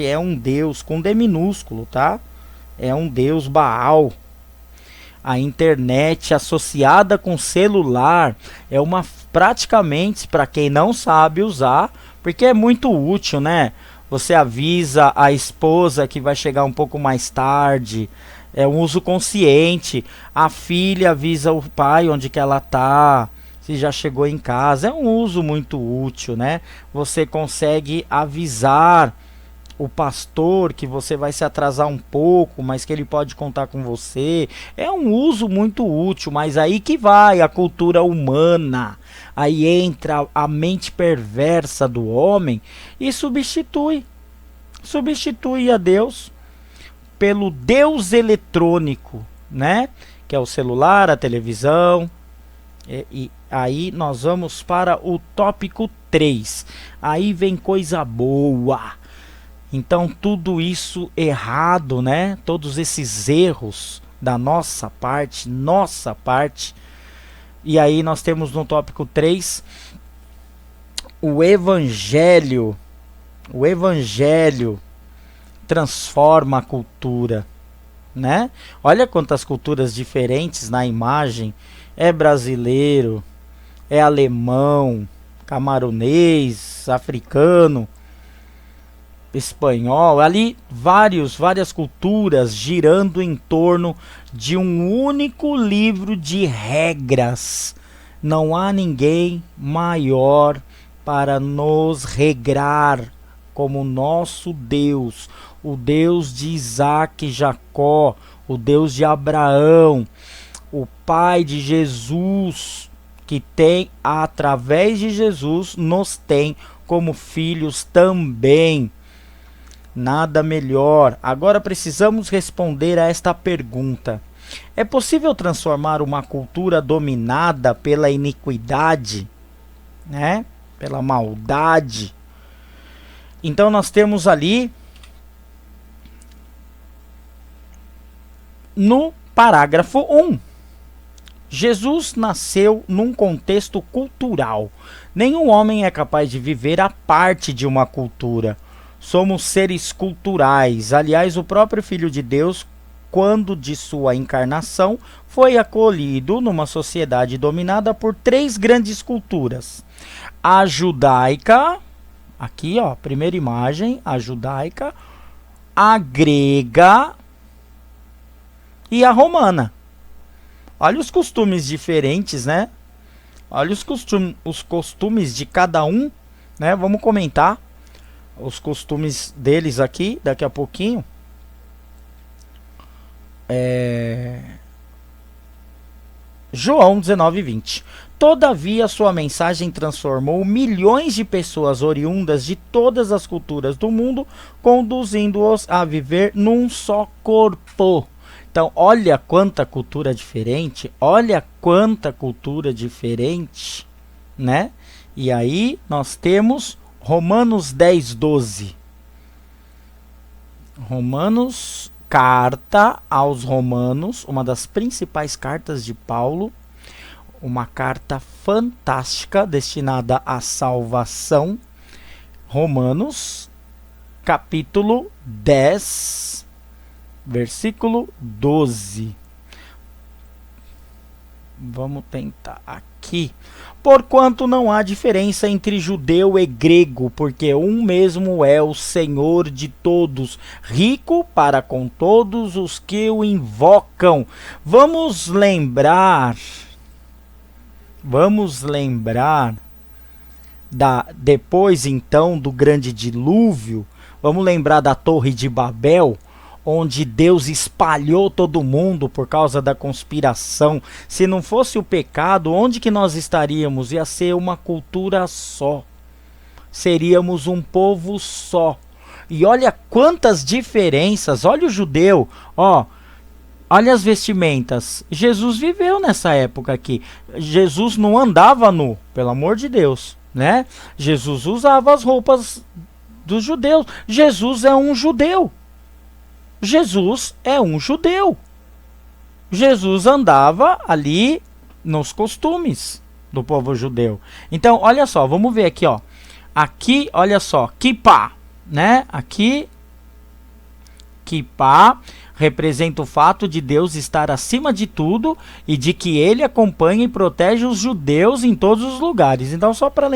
é um Deus com D minúsculo, tá? É um Deus Baal. A internet associada com celular é uma, praticamente, para quem não sabe usar, porque é muito útil, né? Você avisa a esposa que vai chegar um pouco mais tarde, é um uso consciente. A filha avisa o pai onde que ela tá, se já chegou em casa. É um uso muito útil, né? Você consegue avisar o pastor que você vai se atrasar um pouco, mas que ele pode contar com você. É um uso muito útil, mas aí que vai a cultura humana. Aí entra a mente perversa do homem e substitui a Deus pelo Deus eletrônico, né? Que é o celular, a televisão. E aí nós vamos para o tópico 3. Aí vem coisa boa. Então tudo isso errado, né? Todos esses erros da nossa parte. E aí nós temos no tópico 3 o Evangelho. O Evangelho transforma a cultura, né? Olha quantas culturas diferentes na imagem. É brasileiro, é alemão, camaronês, africano, espanhol, ali várias culturas girando em torno de um único livro de regras. Não há ninguém maior para nos regrar como nosso Deus, o Deus de Isaac e Jacó, o Deus de Abraão, o Pai de Jesus, que tem, através de Jesus, nos tem como filhos também. Nada melhor. Agora precisamos responder a esta pergunta. É possível transformar uma cultura dominada pela iniquidade, né? Pela maldade? Então nós temos ali no parágrafo 1. Jesus nasceu num contexto cultural. Nenhum homem é capaz de viver à parte de uma cultura. Somos seres culturais. Aliás, o próprio Filho de Deus, quando de sua encarnação, foi acolhido numa sociedade dominada por 3 grandes culturas. A judaica, aqui ó, primeira imagem, a judaica, a grega e a romana. Olha os costumes diferentes, né? Olha os costumes de cada um, né? Vamos comentar os costumes deles aqui, daqui a pouquinho. João 19:20. Todavia, sua mensagem transformou milhões de pessoas oriundas de todas as culturas do mundo, conduzindo-os a viver num só corpo. Então, olha quanta cultura diferente, né? E aí nós temos Romanos 10:12. Romanos, carta aos Romanos, uma das principais cartas de Paulo, uma carta fantástica destinada à salvação. Romanos, capítulo 10, versículo 12. Vamos tentar aqui. Porquanto não há diferença entre judeu e grego, porque um mesmo é o Senhor de todos, rico para com todos os que o invocam. Vamos lembrar depois então do grande dilúvio, vamos lembrar da Torre de Babel, onde Deus espalhou todo mundo por causa da conspiração. Se não fosse o pecado, onde que nós estaríamos? Ia ser uma cultura só. Seríamos um povo só. E olha quantas diferenças. Olha o judeu, olha as vestimentas. Jesus viveu nessa época aqui. Jesus não andava nu, pelo amor de Deus, né? Jesus usava as roupas dos judeus. Jesus é um judeu. Jesus andava ali nos costumes do povo judeu. Então, olha só, vamos ver aqui, Aqui, olha só, kippá, né? Aqui, kippá representa o fato de Deus estar acima de tudo e de que ele acompanha e protege os judeus em todos os lugares. Então, só para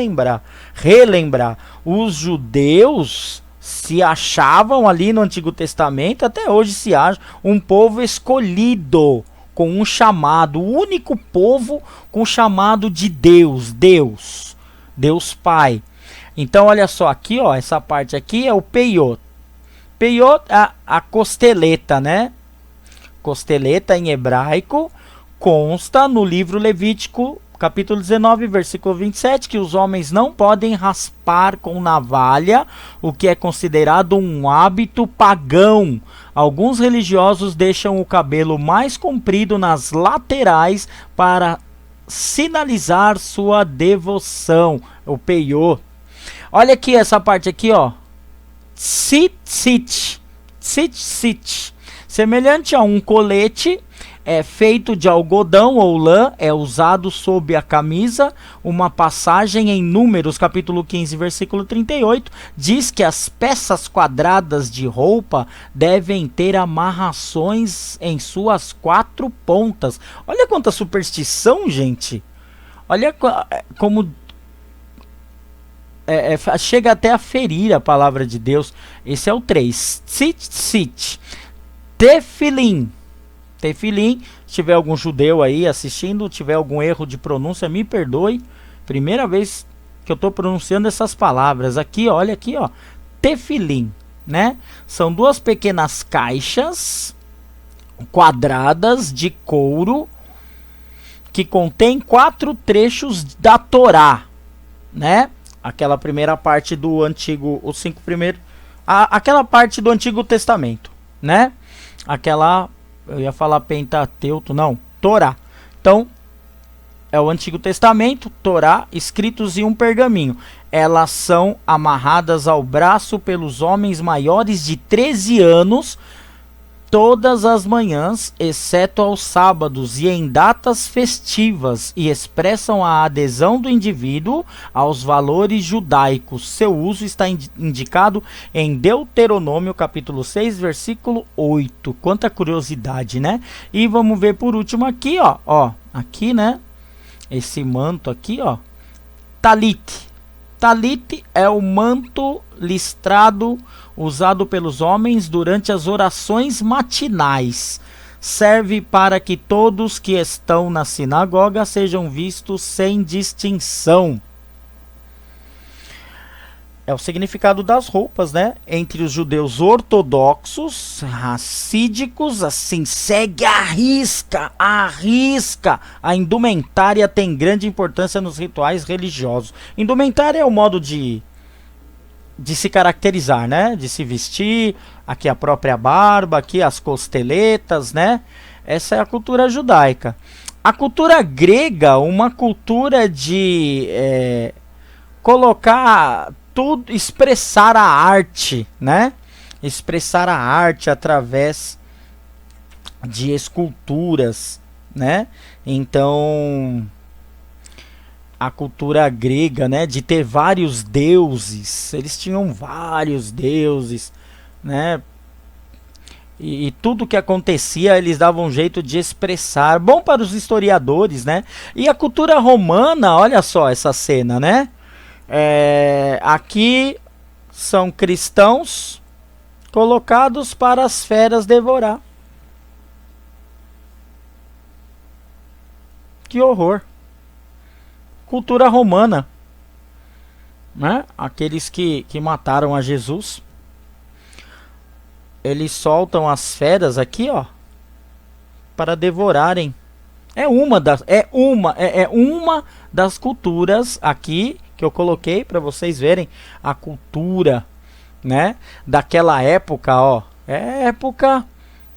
relembrar, os judeus se achavam ali no Antigo Testamento, até hoje se acha, um povo escolhido, com um chamado, o único povo com chamado de Deus Pai. Então olha só, aqui essa parte aqui é o peiot. Peiot é a costeleta, né? Costeleta em hebraico consta no livro Levítico, capítulo 19, versículo 27, que os homens não podem raspar com navalha, o que é considerado um hábito pagão. Alguns religiosos deixam o cabelo mais comprido nas laterais para sinalizar sua devoção, o peiot. Olha aqui essa parte aqui, tzitzit, semelhante a um colete, é feito de algodão ou lã, é usado sob a camisa. Uma passagem em Números, capítulo 15, versículo 38, diz que as peças quadradas de roupa devem ter amarrações em suas 4 pontas. Olha quanta superstição, gente. Olha como chega até a ferir a palavra de Deus. Esse é o 3. Tzitzit. Tefilim. Tefilim, se tiver algum judeu aí assistindo, tiver algum erro de pronúncia, me perdoe. Primeira vez que eu estou pronunciando essas palavras. Aqui, olha aqui, tefilim, né? São 2 pequenas caixas quadradas de couro que contém 4 trechos da Torá, né? Aquela primeira parte do Antigo, os 5 primeiros, aquela parte do Antigo Testamento, né? Eu ia falar Pentateuco, não, Torá. Então, é o Antigo Testamento, Torá, escritos em um pergaminho. Elas são amarradas ao braço pelos homens maiores de 13 anos, todas as manhãs, exceto aos sábados e em datas festivas, e expressam a adesão do indivíduo aos valores judaicos. Seu uso está indicado em Deuteronômio, capítulo 6, versículo 8. Quanta curiosidade, né? E vamos ver por último aqui, aqui, né? Esse manto aqui, talit. Talit é o manto listrado usado pelos homens durante as orações matinais. Serve para que todos que estão na sinagoga sejam vistos sem distinção. É o significado das roupas, né? Entre os judeus ortodoxos, racídicos, assim, segue à risca, à risca. A indumentária tem grande importância nos rituais religiosos. Indumentária é o modo de se caracterizar, né? De se vestir, aqui a própria barba, aqui as costeletas, né? Essa é a cultura judaica. A cultura grega, uma cultura de colocar tudo, expressar a arte, né? Expressar a arte através de esculturas, né? Então, a cultura grega, né, de ter vários deuses, eles tinham vários deuses, né? E tudo que acontecia eles davam um jeito de expressar. Bom para os historiadores, né? E a cultura romana, olha só essa cena, né? Aqui são cristãos colocados para as feras devorar. Que horror! Cultura romana, né? Aqueles que mataram a Jesus, eles soltam as feras aqui, ó, para devorarem. É uma das culturas aqui que eu coloquei para vocês verem a cultura, né, daquela época, ó. É época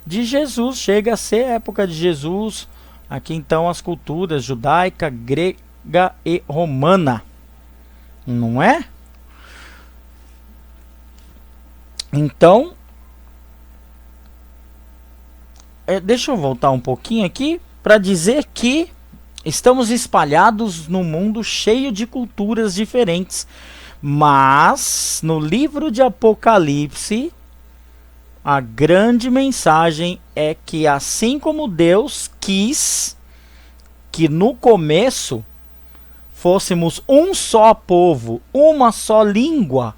de Jesus, chega a ser época de Jesus. Aqui então as culturas judaica, grega e romana, não é? Então, deixa eu voltar um pouquinho aqui para dizer que estamos espalhados no mundo cheio de culturas diferentes, mas no livro de Apocalipse a grande mensagem é que assim como Deus quis que no começo fôssemos um só povo, uma só língua,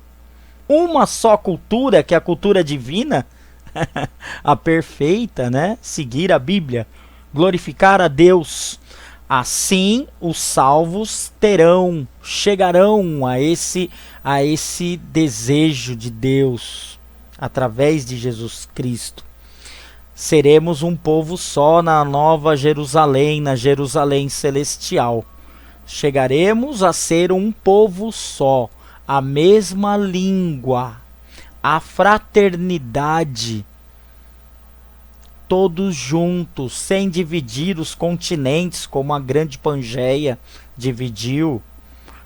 uma só cultura, que é a cultura divina, a perfeita, né? Seguir a Bíblia, glorificar a Deus. Assim os salvos chegarão a esse desejo de Deus através de Jesus Cristo. Seremos um povo só na Nova Jerusalém, na Jerusalém celestial. Chegaremos a ser um povo só, a mesma língua, a fraternidade, todos juntos, sem dividir os continentes como a grande Pangeia dividiu.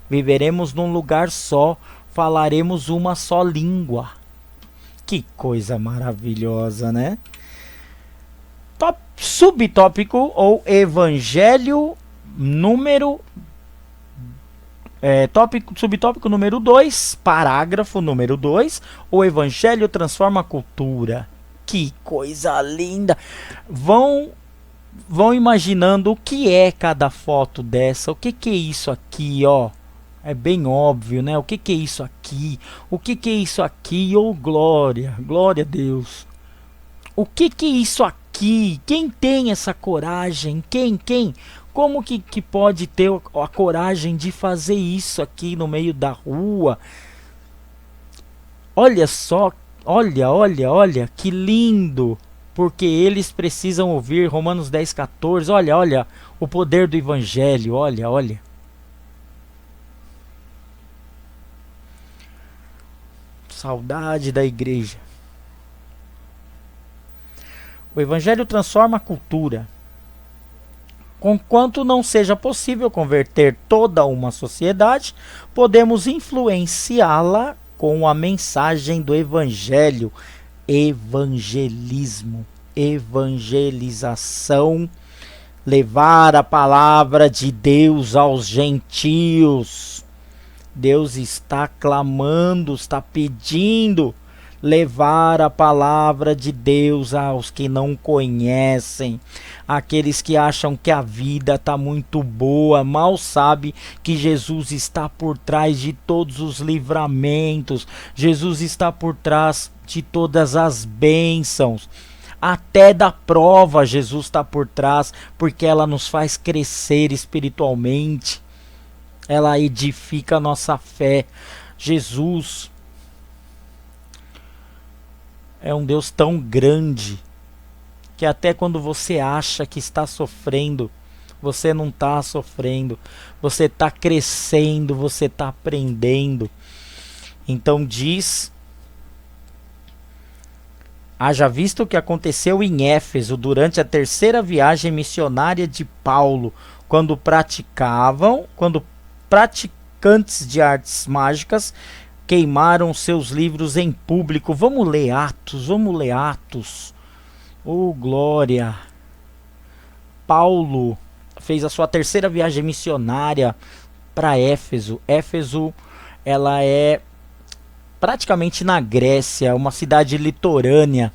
Viveremos num lugar só, falaremos uma só língua. Que coisa maravilhosa, né? Subtópico ou evangelho número subtópico número 2, parágrafo número 2, o evangelho transforma a cultura. Que coisa linda! Vão imaginando o que é cada foto dessa, o que é isso aqui, ó. É bem óbvio, né? O que é isso aqui? O que é isso aqui? Oh, glória! Glória a Deus! O que é isso aqui? Quem tem essa coragem? Quem? Como que pode ter a coragem de fazer isso aqui no meio da rua? Olha só, olha, que lindo! Porque eles precisam ouvir Romanos 10:14. Olha, o poder do evangelho, olha. Saudade da igreja. O evangelho transforma a cultura. Conquanto não seja possível converter toda uma sociedade, podemos influenciá-la com a mensagem do evangelho. Evangelismo, evangelização, levar a palavra de Deus aos gentios. Deus está clamando, está pedindo levar a palavra de Deus aos que não conhecem, aqueles que acham que a vida está muito boa, mal sabe que Jesus está por trás de todos os livramentos, Jesus está por trás de todas as bênçãos, até da prova Jesus está por trás, porque ela nos faz crescer espiritualmente, ela edifica a nossa fé. Jesus é um Deus tão grande que até quando você acha que está sofrendo, você não está sofrendo, você está crescendo, você está aprendendo. Então diz: haja visto o que aconteceu em Éfeso durante a terceira viagem missionária de Paulo, quando praticantes de artes mágicas queimaram seus livros em público. Vamos ler Atos. Oh, glória! Paulo fez a sua terceira viagem missionária para Éfeso. Éfeso, ela é praticamente na Grécia, uma cidade litorânea.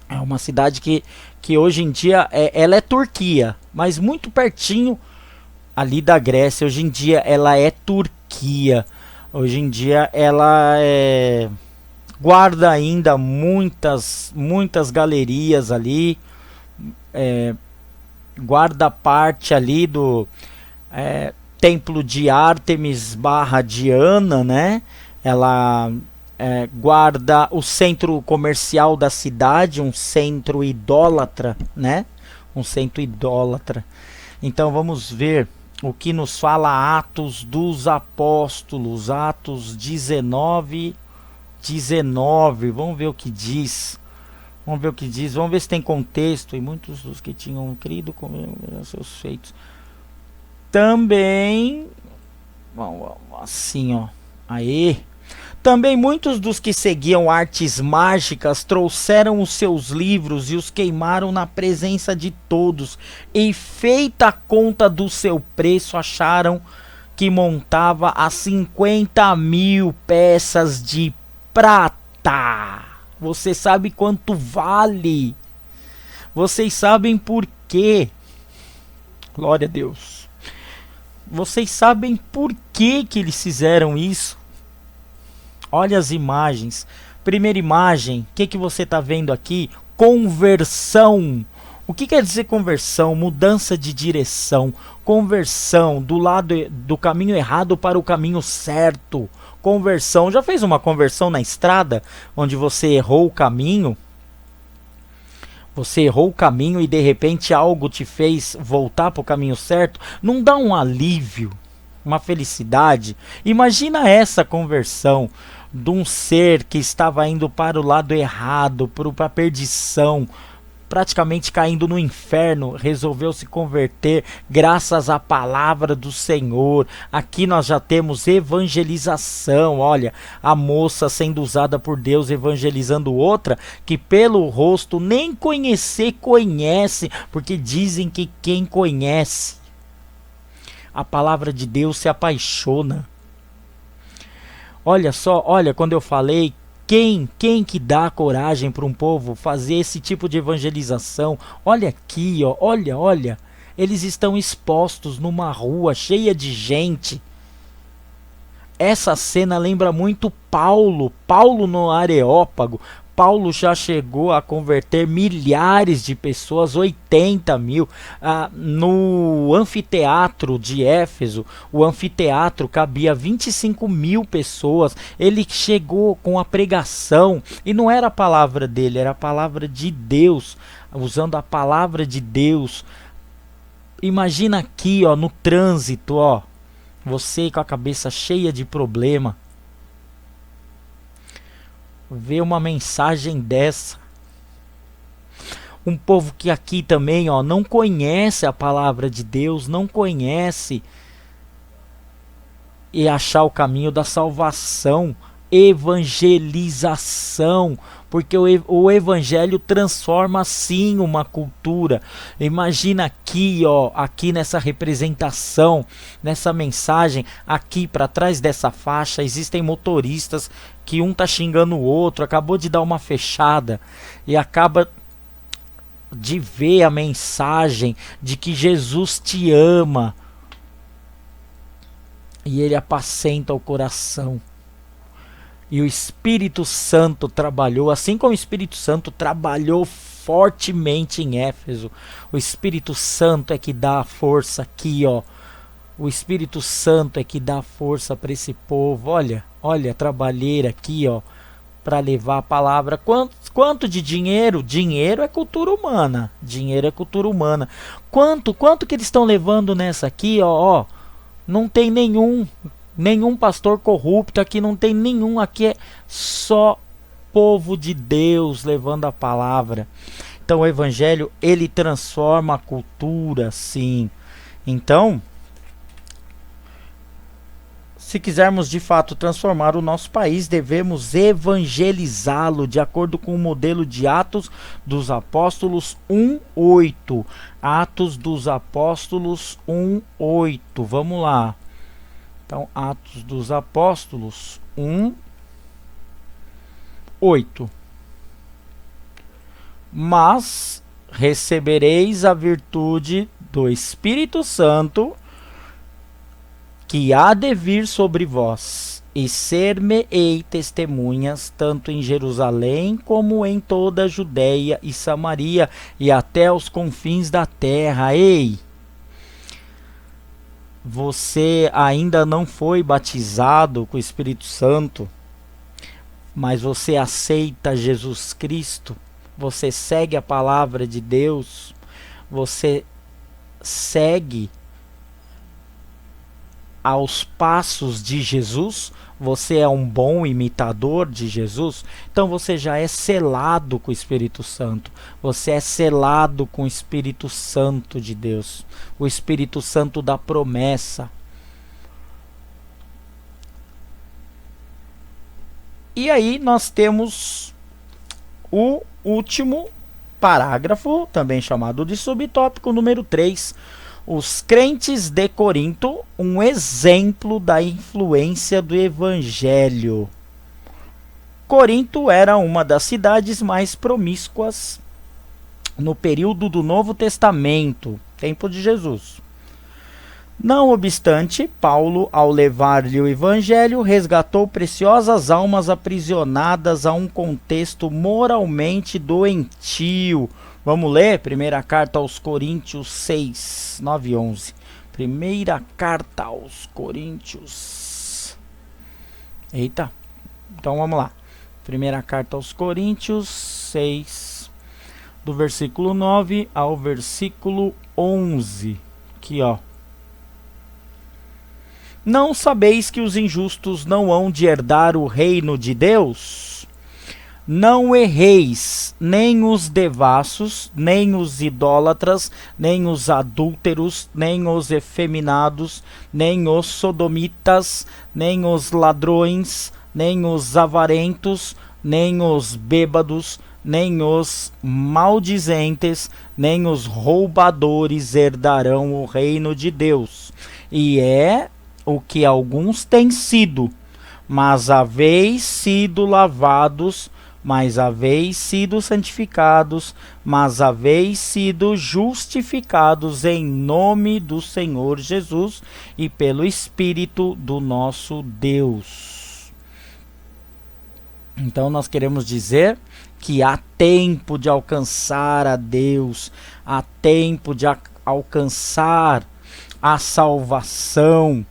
É uma cidade que hoje em dia ela é Turquia, mas muito pertinho ali da Grécia. Hoje em dia ela é Turquia. Hoje em dia ela guarda ainda muitas galerias ali. Guarda parte ali do templo de Ártemis / Diana, né? Ela guarda o centro comercial da cidade, um centro idólatra, né? Um centro idólatra. Então vamos ver o que nos fala Atos dos Apóstolos, Atos 19. Vamos ver o que diz. Vamos ver se tem contexto. E muitos dos que tinham crido comeram seus feitos. Também, assim, ó. Também muitos dos que seguiam artes mágicas trouxeram os seus livros e os queimaram na presença de todos. E feita a conta do seu preço, acharam que montava a 50.000 peças de prata. Você sabe quanto vale? Vocês sabem por quê? Glória a Deus. Vocês sabem por que eles fizeram isso? Olha as imagens. Primeira imagem, o que você está vendo aqui? Conversão. O que quer dizer conversão? Mudança de direção. Conversão do lado do caminho errado para o caminho certo. Conversão. Já fez uma conversão na estrada onde você errou o caminho? Você errou o caminho e de repente algo te fez voltar para o caminho certo? Não dá um alívio, uma felicidade? Imagina essa conversão de um ser que estava indo para o lado errado, para a perdição, praticamente caindo no inferno, resolveu se converter graças à palavra do Senhor. Aqui nós já temos evangelização. Olha, a moça sendo usada por Deus evangelizando outra que pelo rosto nem conhecer conhece, porque dizem que quem conhece a palavra de Deus se apaixona. Olha só, olha, quando eu falei, quem que dá coragem para um povo fazer esse tipo de evangelização? Olha aqui, ó, olha, eles estão expostos numa rua cheia de gente. Essa cena lembra muito Paulo no Areópago. Paulo já chegou a converter milhares de pessoas, 80.000. No anfiteatro de Éfeso, o anfiteatro cabia 25.000 pessoas. Ele chegou com a pregação, e não era a palavra dele, era a palavra de Deus, usando a palavra de Deus. Imagina aqui, ó, no trânsito, ó, você com a cabeça cheia de problema, ver uma mensagem dessa. Um povo que aqui também, ó, não conhece a palavra de Deus, não conhece, e achar o caminho da salvação. Evangelização, porque o evangelho transforma sim uma cultura. Imagina aqui, ó, aqui nessa representação, nessa mensagem, aqui para trás dessa faixa existem motoristas que um tá xingando o outro, acabou de dar uma fechada e acaba de ver a mensagem de que Jesus te ama e ele apacenta o coração. E o Espírito Santo trabalhou, assim como o Espírito Santo trabalhou fortemente em Éfeso. O Espírito Santo é que dá a força aqui, ó. O Espírito Santo é que dá força para esse povo. Olha, Olha, trabalheira aqui, ó, para levar a palavra. Quanto de dinheiro? Dinheiro é cultura humana. Dinheiro é cultura humana. Quanto que eles estão levando nessa aqui, ó? Não tem nenhum pastor corrupto aqui, não tem nenhum. Aqui é só povo de Deus levando a palavra. Então o evangelho, ele transforma a cultura, sim. Então, se quisermos de fato transformar o nosso país, devemos evangelizá-lo de acordo com o modelo de Atos dos Apóstolos 1:8. Atos dos Apóstolos 1:8. Vamos lá. Então, Atos dos Apóstolos 1:8. Mas recebereis a virtude do Espírito Santo, que há de vir sobre vós, e ser-me-ei testemunhas, tanto em Jerusalém como em toda a Judéia e Samaria, e até os confins da terra. Ei! Você ainda não foi batizado com o Espírito Santo, mas você aceita Jesus Cristo, você segue a palavra de Deus, você segue aos passos de Jesus, você é um bom imitador de Jesus, então você já é selado com o Espírito Santo, você é selado com o Espírito Santo de Deus, o Espírito Santo da promessa. E aí nós temos o último parágrafo, também chamado de subtópico número 3, os crentes de Corinto, um exemplo da influência do Evangelho. Corinto era uma das cidades mais promíscuas no período do Novo Testamento, tempo de Jesus. Não obstante, Paulo, ao levar-lhe o Evangelho, resgatou preciosas almas aprisionadas a um contexto moralmente doentio. Vamos ler? Primeira carta aos Coríntios 6, 9 e 11. Primeira carta aos Coríntios. Eita. Então vamos lá. Primeira carta aos Coríntios 6, do versículo 9 ao versículo 11. Aqui, ó. Não sabeis que os injustos não hão de herdar o reino de Deus? Não erreis, nem os devassos, nem os idólatras, nem os adúlteros, nem os efeminados, nem os sodomitas, nem os ladrões, nem os avarentos, nem os bêbados, nem os maldizentes, nem os roubadores herdarão o reino de Deus. E é o que alguns têm sido, mas haveis sido lavados, mas haveis sido santificados, mas haveis sido justificados em nome do Senhor Jesus e pelo Espírito do nosso Deus. Então nós queremos dizer que há tempo de alcançar a Deus, há tempo de alcançar a salvação,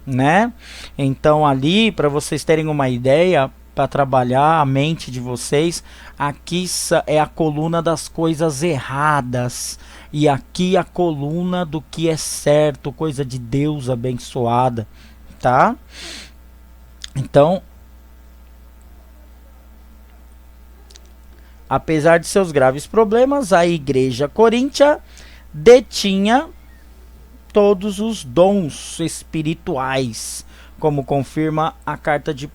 né? Então ali, para vocês terem uma ideia, para trabalhar a mente de vocês, aqui é a coluna das coisas erradas e aqui a coluna do que é certo, coisa de Deus abençoada, tá? Então, apesar de seus graves problemas, a igreja coríntia detinha todos os dons espirituais, como confirma a carta de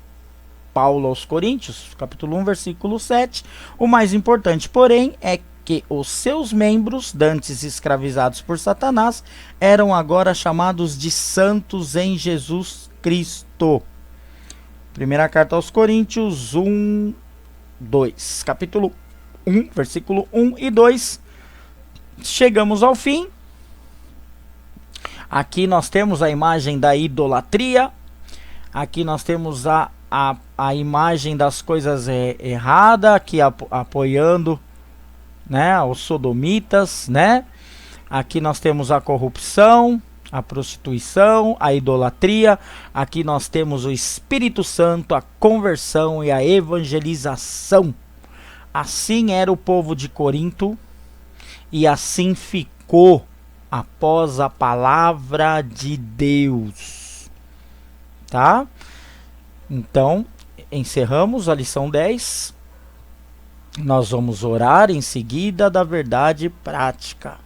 Paulo aos Coríntios, capítulo 1, versículo 7. O mais importante, porém, é que os seus membros, dantes escravizados por Satanás, eram agora chamados de santos em Jesus Cristo. Primeira carta aos Coríntios 1, 2. Capítulo 1, versículo 1 e 2. Chegamos ao fim. Aqui nós temos a imagem da idolatria. Aqui nós temos a imagem das coisas erradas, aqui apoiando, né, os sodomitas, né? Aqui nós temos a corrupção, a prostituição, a idolatria. Aqui nós temos o Espírito Santo, a conversão e a evangelização. Assim era o povo de Corinto e assim ficou após a palavra de Deus. Tá? Então, encerramos a lição 10. Nós vamos orar em seguida da verdade prática.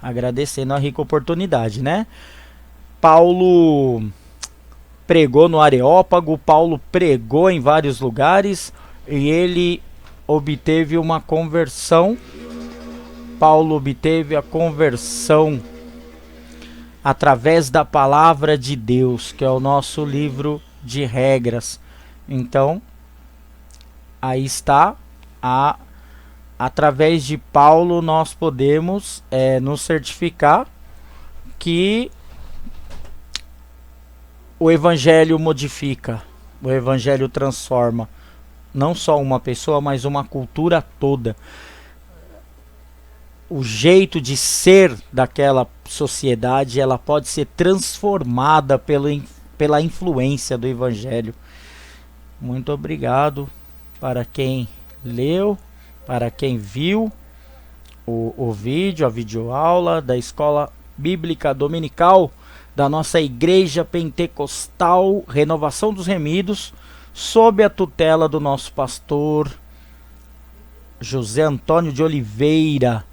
Agradecendo a rica oportunidade, né? Paulo pregou no Areópago, Paulo pregou em vários lugares e ele obteve uma conversão. Paulo obteve a conversão através da palavra de Deus, que é o nosso livro de regras. Então, aí está, através de Paulo nós podemos nos certificar que o Evangelho modifica, o Evangelho transforma não só uma pessoa, mas uma cultura toda. O jeito de ser daquela sociedade, ela pode ser transformada pela influência do Evangelho. Muito obrigado para quem leu, para quem viu o vídeo, a videoaula da Escola Bíblica Dominical da nossa Igreja Pentecostal Renovação dos Remidos, sob a tutela do nosso pastor José Antônio de Oliveira.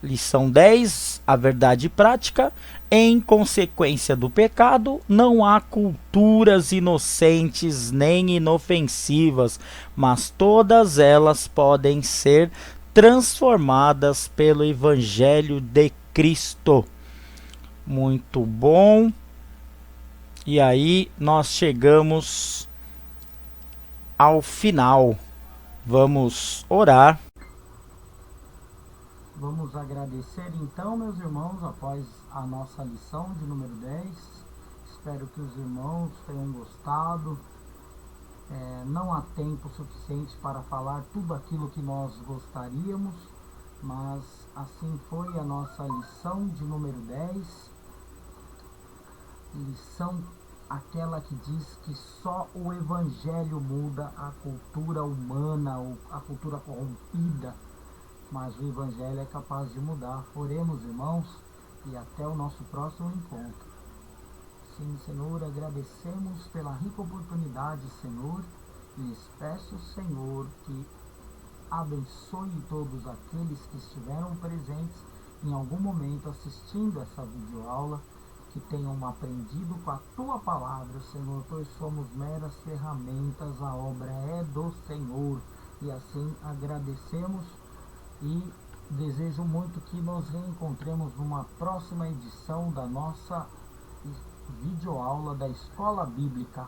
Lição 10, a verdade prática. Em consequência do pecado, não há culturas inocentes nem inofensivas, mas todas elas podem ser transformadas pelo Evangelho de Cristo. Muito bom. E aí nós chegamos ao final. Vamos orar. Vamos agradecer então, meus irmãos, após a nossa lição de número 10. Espero que os irmãos tenham gostado. Não há tempo suficiente para falar tudo aquilo que nós gostaríamos, mas assim foi a nossa lição de número 10. Lição aquela que diz que só o Evangelho muda a cultura humana, ou a cultura corrompida. Mas o Evangelho é capaz de mudar. Oremos, irmãos, e até o nosso próximo encontro. Sim, Senhor, agradecemos pela rica oportunidade, Senhor, e lhes peço, Senhor, que abençoe todos aqueles que estiveram presentes em algum momento assistindo essa videoaula, que tenham aprendido com a Tua palavra, Senhor, pois somos meras ferramentas, a obra é do Senhor, e assim agradecemos. E desejo muito que nos reencontremos numa próxima edição da nossa videoaula da Escola Bíblica.